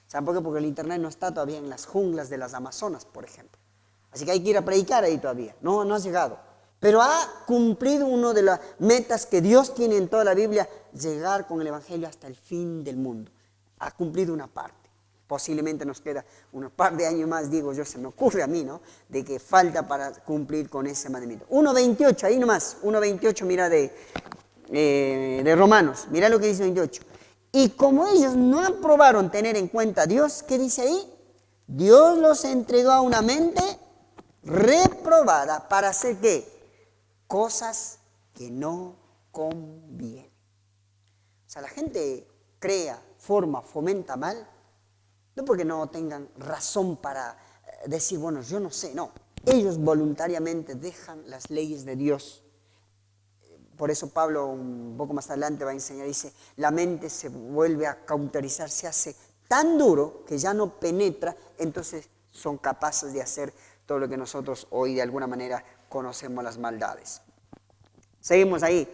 ¿Saben por qué? Porque el internet no está todavía en las junglas de las Amazonas, por ejemplo. Así que hay que ir a predicar ahí todavía. No ha llegado. Pero ha cumplido una de las metas que Dios tiene en toda la Biblia, llegar con el Evangelio hasta el fin del mundo. Ha cumplido una parte. Posiblemente nos queda unos par de años más, digo yo, se me ocurre a mí, ¿no? De que falta para cumplir con ese mandamiento. 1.28, ahí nomás, 1.28, mira de Romanos, mira lo que dice 28. Y como ellos no aprobaron tener en cuenta a Dios, ¿qué dice ahí? Dios los entregó a una mente reprobada para hacer ¿qué? Cosas que no convienen. O sea, la gente crea, forma, fomenta mal, no porque no tengan razón para decir, bueno, yo no sé, no. Ellos voluntariamente dejan las leyes de Dios. Por eso Pablo un poco más adelante va a enseñar, dice, la mente se vuelve a cauterizar, se hace tan duro que ya no penetra, entonces son capaces de hacer todo lo que nosotros hoy de alguna manera conocemos las maldades. Seguimos ahí.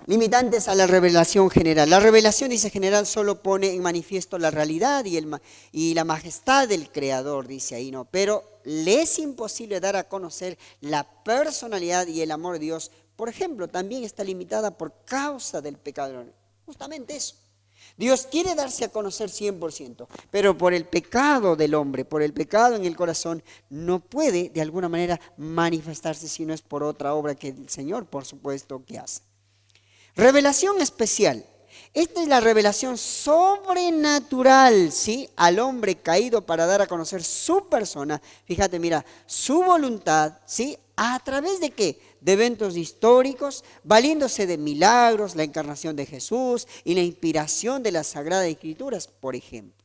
Limitantes a la revelación general. La revelación, dice general, solo pone en manifiesto la realidad y la majestad del Creador, dice ahí, ¿no? Pero le es imposible dar a conocer la personalidad y el amor de Dios. Por ejemplo, también está limitada por causa del pecado. Justamente eso. Dios quiere darse a conocer 100%, pero por el pecado del hombre, por el pecado en el corazón, no puede de alguna manera manifestarse si no es por otra obra que el Señor, por supuesto, que hace. Revelación especial. Esta es la revelación sobrenatural, ¿sí? Al hombre caído para dar a conocer su persona. Fíjate, mira, su voluntad, ¿sí? ¿A través de qué? De eventos históricos, valiéndose de milagros, la encarnación de Jesús y la inspiración de las Sagradas Escrituras, por ejemplo.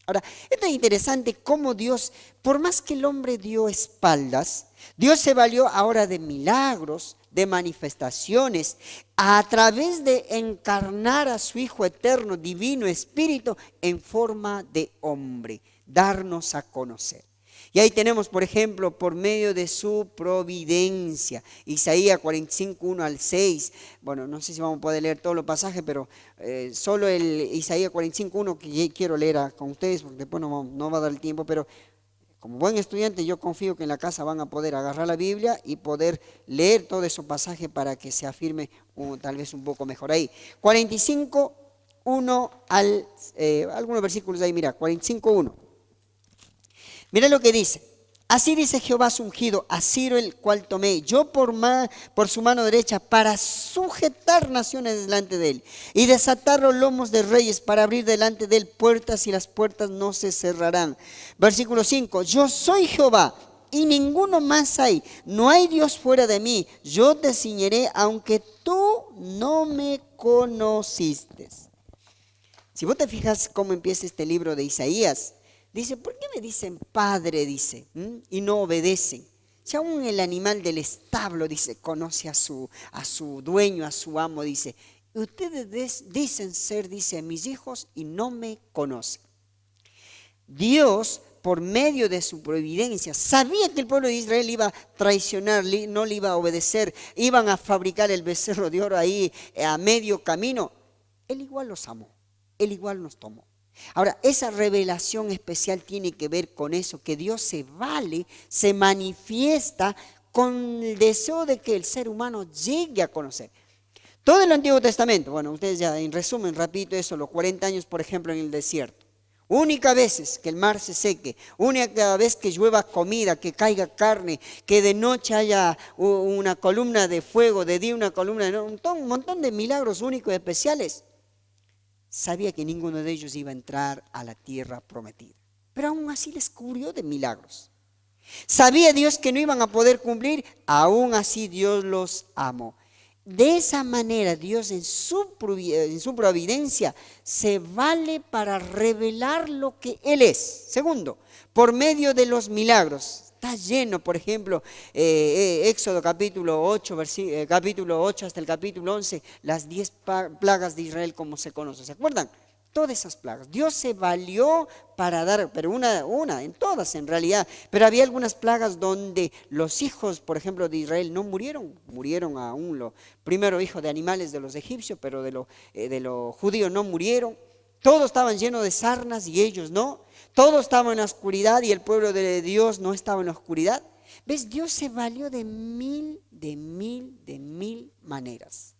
Ahora, esto es interesante cómo Dios, por más que el hombre dio espaldas, Dios se valió ahora de milagros, de manifestaciones, a través de encarnar a su Hijo eterno, divino Espíritu, en forma de hombre, darnos a conocer. Y ahí tenemos, por ejemplo, por medio de su providencia, Isaías 45, 1 al 6. Bueno, no sé si vamos a poder leer todos los pasajes, pero solo el Isaías 45, 1 que quiero leer con ustedes, porque después no va a dar el tiempo, pero como buen estudiante yo confío que en la casa van a poder agarrar la Biblia y poder leer todos esos pasajes para que se afirme tal vez un poco mejor ahí. 45, 1 algunos versículos ahí, mira, 45, 1. Mira lo que dice. Así dice Jehová su ungido, a Ciro el cual tomé yo por su mano derecha para sujetar naciones delante de él y desatar los lomos de reyes para abrir delante de él puertas y las puertas no se cerrarán. Versículo 5, yo soy Jehová y ninguno más hay, no hay Dios fuera de mí, yo te ciñeré aunque tú no me conociste. Si vos te fijas cómo empieza este libro de Isaías, dice, ¿por qué me dicen padre? Dice, y no obedecen. Si aún el animal del establo, dice, conoce a su dueño, a su amo, dice, ustedes dicen ser, dice, mis hijos y no me conocen. Dios, por medio de su providencia, sabía que el pueblo de Israel iba a traicionar, no le iba a obedecer, iban a fabricar el becerro de oro ahí a medio camino. Él igual los amó, Él igual nos tomó. Ahora, esa revelación especial tiene que ver con eso, que Dios se vale, se manifiesta con el deseo de que el ser humano llegue a conocer. Todo el Antiguo Testamento, bueno, ustedes ya en resumen, rapidito eso, los 40 años, por ejemplo, en el desierto. Única vez que el mar se seque, única vez que llueva comida, que caiga carne, que de noche haya una columna de fuego, de día una columna de un montón de milagros únicos y especiales. Sabía que ninguno de ellos iba a entrar a la tierra prometida, pero aún así les cubrió de milagros. Sabía Dios que no iban a poder cumplir, aún así Dios los amó. De esa manera Dios en su providencia se vale para revelar lo que Él es. Segundo, por medio de los milagros. Está lleno, por ejemplo, Éxodo capítulo 8 hasta el capítulo 11, las 10 plagas de Israel como se conoce. ¿Se acuerdan? todas esas plagas. Dios se valió para dar, pero en todas en realidad. Pero había algunas plagas donde los hijos, por ejemplo, de Israel no murieron. Murieron aún los primeros hijos de animales de los egipcios, pero de los judíos no murieron. Todos estaban llenos de sarnas y ellos no. Todos estaban en la oscuridad y el pueblo de Dios no estaba en la oscuridad. ¿Ves? Dios se valió de mil maneras.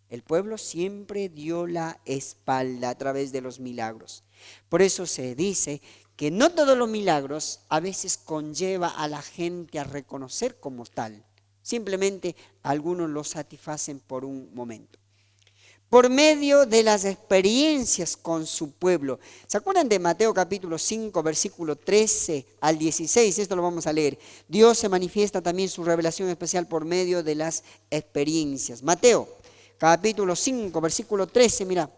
El pueblo siempre dio la espalda a través de los milagros. Por eso se dice que no todos los milagros a veces conlleva a la gente a reconocer como tal. Simplemente algunos lo satisfacen por un momento. Por medio de las experiencias con su pueblo. ¿Se acuerdan de Mateo capítulo 5, versículo 13 al 16? Esto lo vamos a leer. Dios se manifiesta también su revelación especial por medio de las experiencias. Mateo capítulo 5, versículo 13, mira.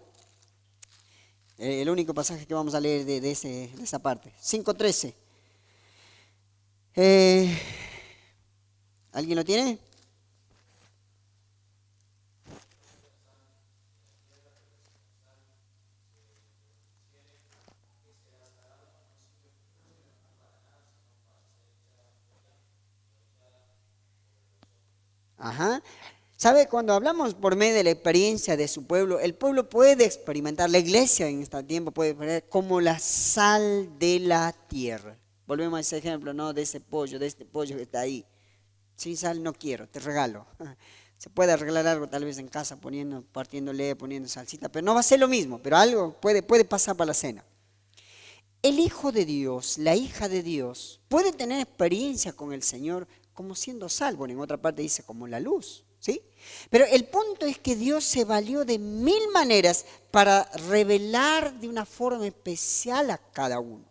El único pasaje que vamos a leer de esa parte. 5:13. ¿Alguien lo tiene? Ajá. ¿Sabe? Cuando hablamos por medio de la experiencia de su pueblo, el pueblo puede experimentar, la iglesia en este tiempo puede ver como la sal de la tierra. Volvemos a ese ejemplo, ¿no? De este pollo que está ahí. Sin sal no quiero, te regalo. Se puede arreglar algo tal vez en casa partiéndole, poniendo salsita, pero no va a ser lo mismo, pero algo puede pasar para la cena. El hijo de Dios, la hija de Dios, puede tener experiencia con el Señor como siendo salvo. En otra parte dice como la luz, ¿sí? Pero el punto es que Dios se valió de mil maneras para revelar de una forma especial a cada uno.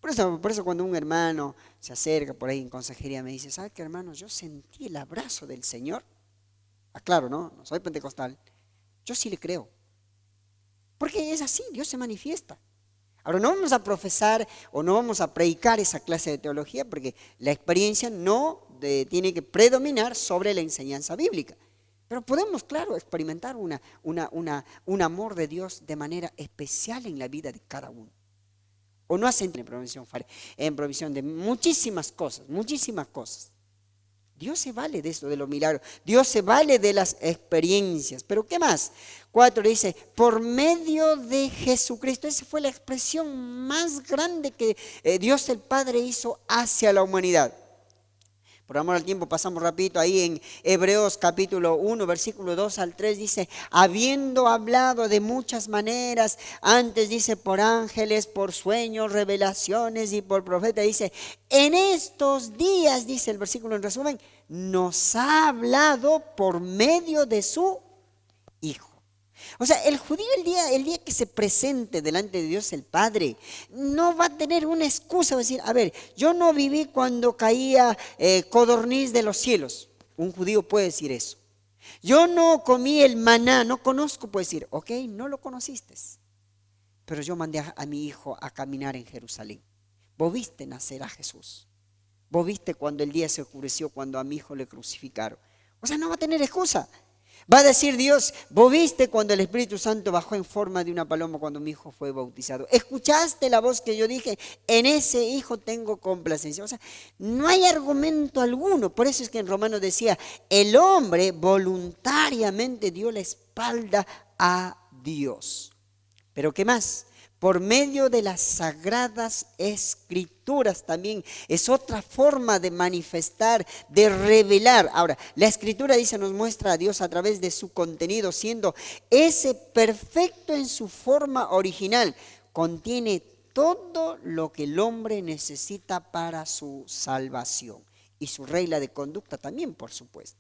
Por eso cuando un hermano se acerca por ahí en consejería me dice, ¿sabes qué, hermano? Yo sentí el abrazo del Señor. Claro, no soy pentecostal. Yo sí le creo. Porque es así, Dios se manifiesta. Ahora, no vamos a profesar o no vamos a predicar esa clase de teología porque la experiencia no tiene que predominar sobre la enseñanza bíblica. Pero podemos, claro, experimentar un amor de Dios de manera especial en la vida de cada uno. O no hacen en provisión de muchísimas cosas, muchísimas cosas. Dios se vale de eso, de los milagros. Dios se vale de las experiencias. ¿Pero qué más? 4 dice, por medio de Jesucristo. Esa fue la expresión más grande que Dios el Padre hizo hacia la humanidad. Por amor al tiempo pasamos rapidito ahí en Hebreos capítulo 1, versículo 2 al 3 dice, habiendo hablado de muchas maneras, antes dice por ángeles, por sueños, revelaciones y por profetas, dice, en estos días, dice el versículo en resumen, nos ha hablado por medio de su Hijo. O sea, el judío el día que se presente delante de Dios el Padre, no va a tener una excusa, va a decir, a ver, yo no viví cuando caía codorniz de los cielos. Un judío puede decir eso. Yo no comí el maná, no conozco, puede decir, ok, no lo conociste, pero yo mandé a mi hijo a caminar en Jerusalén. Vos viste nacer a Jesús. Vos viste cuando el día se oscureció, cuando a mi hijo le crucificaron. O sea, no va a tener excusa. Va a decir Dios, vos viste cuando el Espíritu Santo bajó en forma de una paloma cuando mi hijo fue bautizado. Escuchaste la voz que yo dije, en ese hijo tengo complacencia. O sea, no hay argumento alguno. Por eso es que en Romanos decía, el hombre voluntariamente dio la espalda a Dios. ¿Pero qué más? Por medio de las sagradas escrituras también es otra forma de manifestar, de revelar. Ahora, la escritura dice, nos muestra a Dios a través de su contenido, siendo ese perfecto en su forma original. Contiene todo lo que el hombre necesita para su salvación y su regla de conducta también, por supuesto.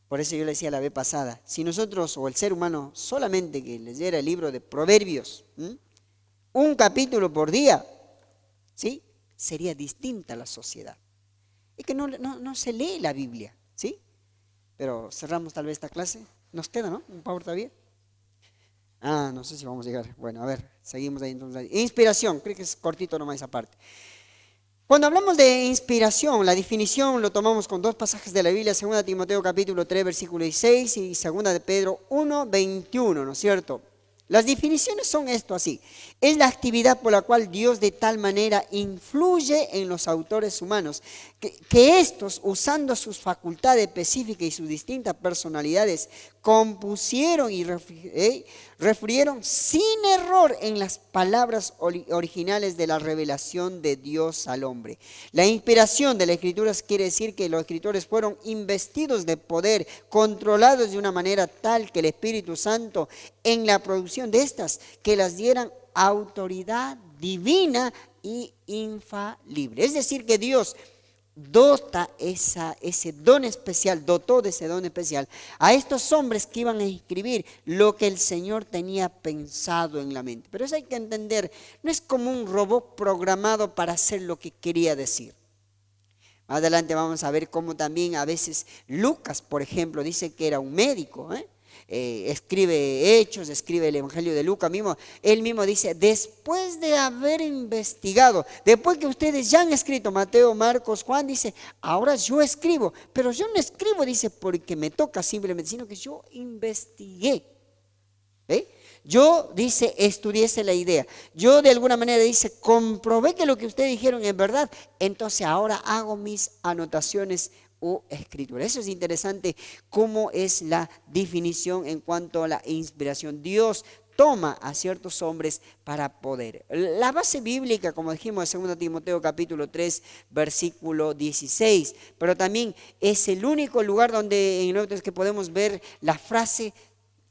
Por eso yo le decía la vez pasada, si nosotros o el ser humano solamente que leyera el libro de Proverbios, un capítulo por día, ¿sí? Sería distinta la sociedad. Es que no se lee la Biblia, ¿sí? Pero cerramos tal vez esta clase. Nos queda, ¿no? Un power todavía. No sé si vamos a llegar. Bueno, a ver, seguimos ahí entonces. Inspiración, creo que es cortito nomás esa parte. Cuando hablamos de inspiración, la definición lo tomamos con dos pasajes de la Biblia, 2 Timoteo capítulo 3, versículo 16 y 2 de Pedro 1, 21, ¿no es cierto? Las definiciones son esto así. Es la actividad por la cual Dios de tal manera influye en los autores humanos, que estos, usando sus facultades específicas y sus distintas personalidades, compusieron y refirieron sin error en las palabras originales de la revelación de Dios al hombre. La inspiración de las Escrituras quiere decir que los escritores fueron investidos de poder, controlados de una manera tal que el Espíritu Santo en la producción de estas, que las dieran autoridad divina y infalible. Es decir, que Dios dota ese don especial, dotó de ese don especial a estos hombres que iban a escribir lo que el Señor tenía pensado en la mente. Pero eso hay que entender, no es como un robot programado para hacer lo que quería decir. Más adelante vamos a ver cómo también a veces Lucas, por ejemplo, dice que era un médico, escribe Hechos, escribe el Evangelio de Lucas mismo. Él mismo dice, después de haber investigado, después que ustedes ya han escrito Mateo, Marcos, Juan, dice, ahora yo escribo, pero yo no escribo, dice, porque me toca simplemente, sino que yo investigué. Yo, dice, estudié la idea. Yo de alguna manera, dice, comprobé que lo que ustedes dijeron es verdad. Entonces ahora hago mis anotaciones o escritura. Eso es interesante, cómo es la definición en cuanto a la inspiración. Dios toma a ciertos hombres para poder. La base bíblica, como dijimos en 2 Timoteo capítulo 3, versículo 16, pero también es el único lugar donde en el Nuevo Testamento que podemos ver la frase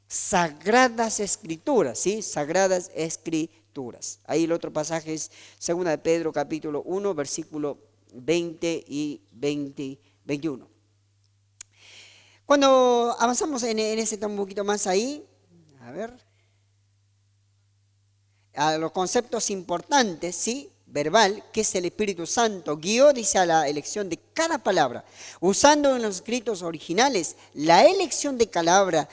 Sagradas Escrituras, ¿sí? Sagradas Escrituras. Ahí el otro pasaje es 2 de Pedro capítulo 1, versículo 20 y 21. Cuando avanzamos en ese tema un poquito más ahí, a ver, a los conceptos importantes, ¿sí? Verbal, que es el Espíritu Santo, guió, dice, a la elección de cada palabra. Usando en los escritos originales, la elección de palabra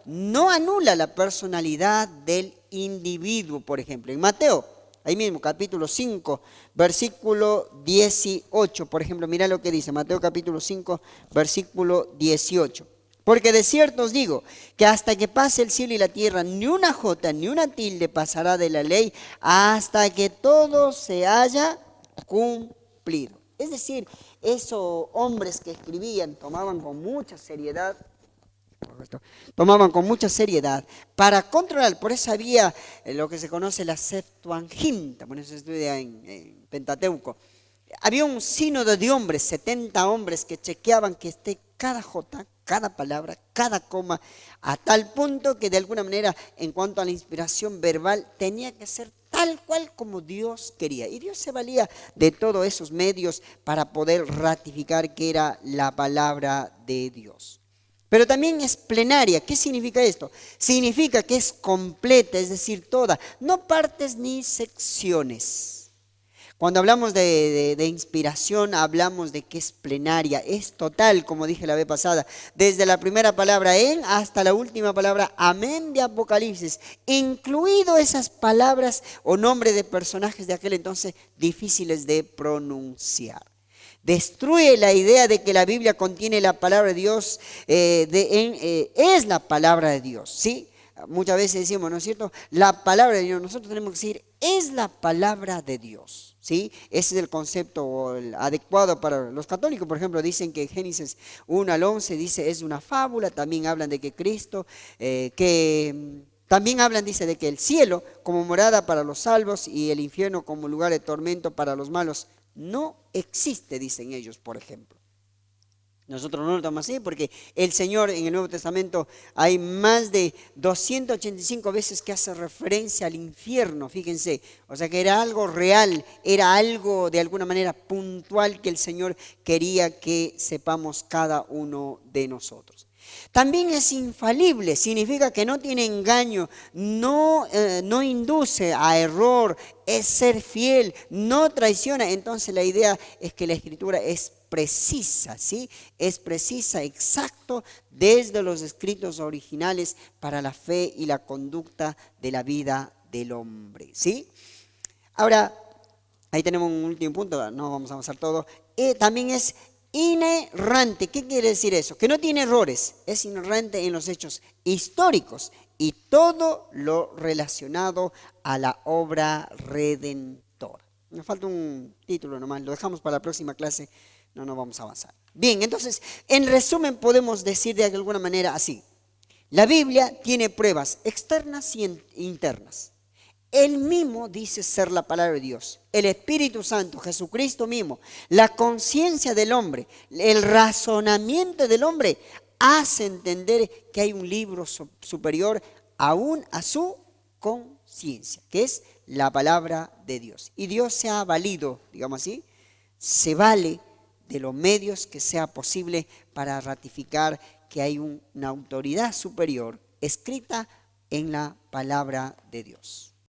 no anula la personalidad del individuo, por ejemplo. En Mateo, ahí mismo, capítulo 5, versículo 18, por ejemplo, mira lo que dice, Mateo capítulo 5, versículo 18. Porque de cierto os digo que hasta que pase el cielo y la tierra, ni una jota ni una tilde pasará de la ley hasta que todo se haya cumplido. Es decir, esos hombres que escribían tomaban con mucha seriedad para controlar. Por eso había lo que se conoce la Septuaginta, por eso se estudia en Pentateuco. Había un sínodo de hombres, 70 hombres que chequeaban que esté cada jota, cada palabra, cada coma, a tal punto que de alguna manera, en cuanto a la inspiración verbal, tenía que ser tal cual como Dios quería. Y Dios se valía de todos esos medios para poder ratificar que era la palabra de Dios. Pero también es plenaria. ¿Qué significa esto? Significa que es completa, es decir, toda, no partes ni secciones. Cuando hablamos de inspiración, hablamos de que es plenaria, es total, como dije la vez pasada, desde la primera palabra en hasta la última palabra amén de Apocalipsis, incluido esas palabras o nombres de personajes de aquel entonces difíciles de pronunciar. Destruye la idea de que la Biblia contiene la palabra de Dios, es la palabra de Dios, ¿sí? Muchas veces decimos, ¿no es cierto? La palabra de Dios, nosotros tenemos que decir, es la palabra de Dios, ¿sí? Ese es el concepto adecuado para los católicos. Por ejemplo, dicen que Génesis 1 al 11 dice, es una fábula. También hablan de que Cristo, también hablan, dice, de que el cielo como morada para los salvos y el infierno como lugar de tormento para los malos no existe, dicen ellos, por ejemplo. Nosotros no lo tomamos así porque el Señor en el Nuevo Testamento hay más de 285 veces que hace referencia al infierno, fíjense. O sea que era algo real, era algo de alguna manera puntual que el Señor quería que sepamos cada uno de nosotros. También es infalible, significa que no tiene engaño, no induce a error, es ser fiel, no traiciona. Entonces la idea es que la Escritura es precisa, ¿sí? Es precisa, exacto, desde los escritos originales para la fe y la conducta de la vida del hombre, ¿sí? Ahora, ahí tenemos un último punto, no vamos a avanzar todo. También es inerrante. ¿Qué quiere decir eso? Que no tiene errores, es inerrante en los hechos históricos y todo lo relacionado a la obra redentora. Nos falta un título nomás, lo dejamos para la próxima clase, no nos vamos a avanzar. Bien, entonces, en resumen podemos decir de alguna manera así. La Biblia tiene pruebas externas y internas. Él mismo dice ser la palabra de Dios. El Espíritu Santo, Jesucristo mismo, la conciencia del hombre, el razonamiento del hombre hace entender que hay un libro superior aún a su conciencia, que es la palabra de Dios. Y Dios se ha valido, digamos así, se vale de los medios que sea posible para ratificar que hay una autoridad superior escrita en la palabra de Dios.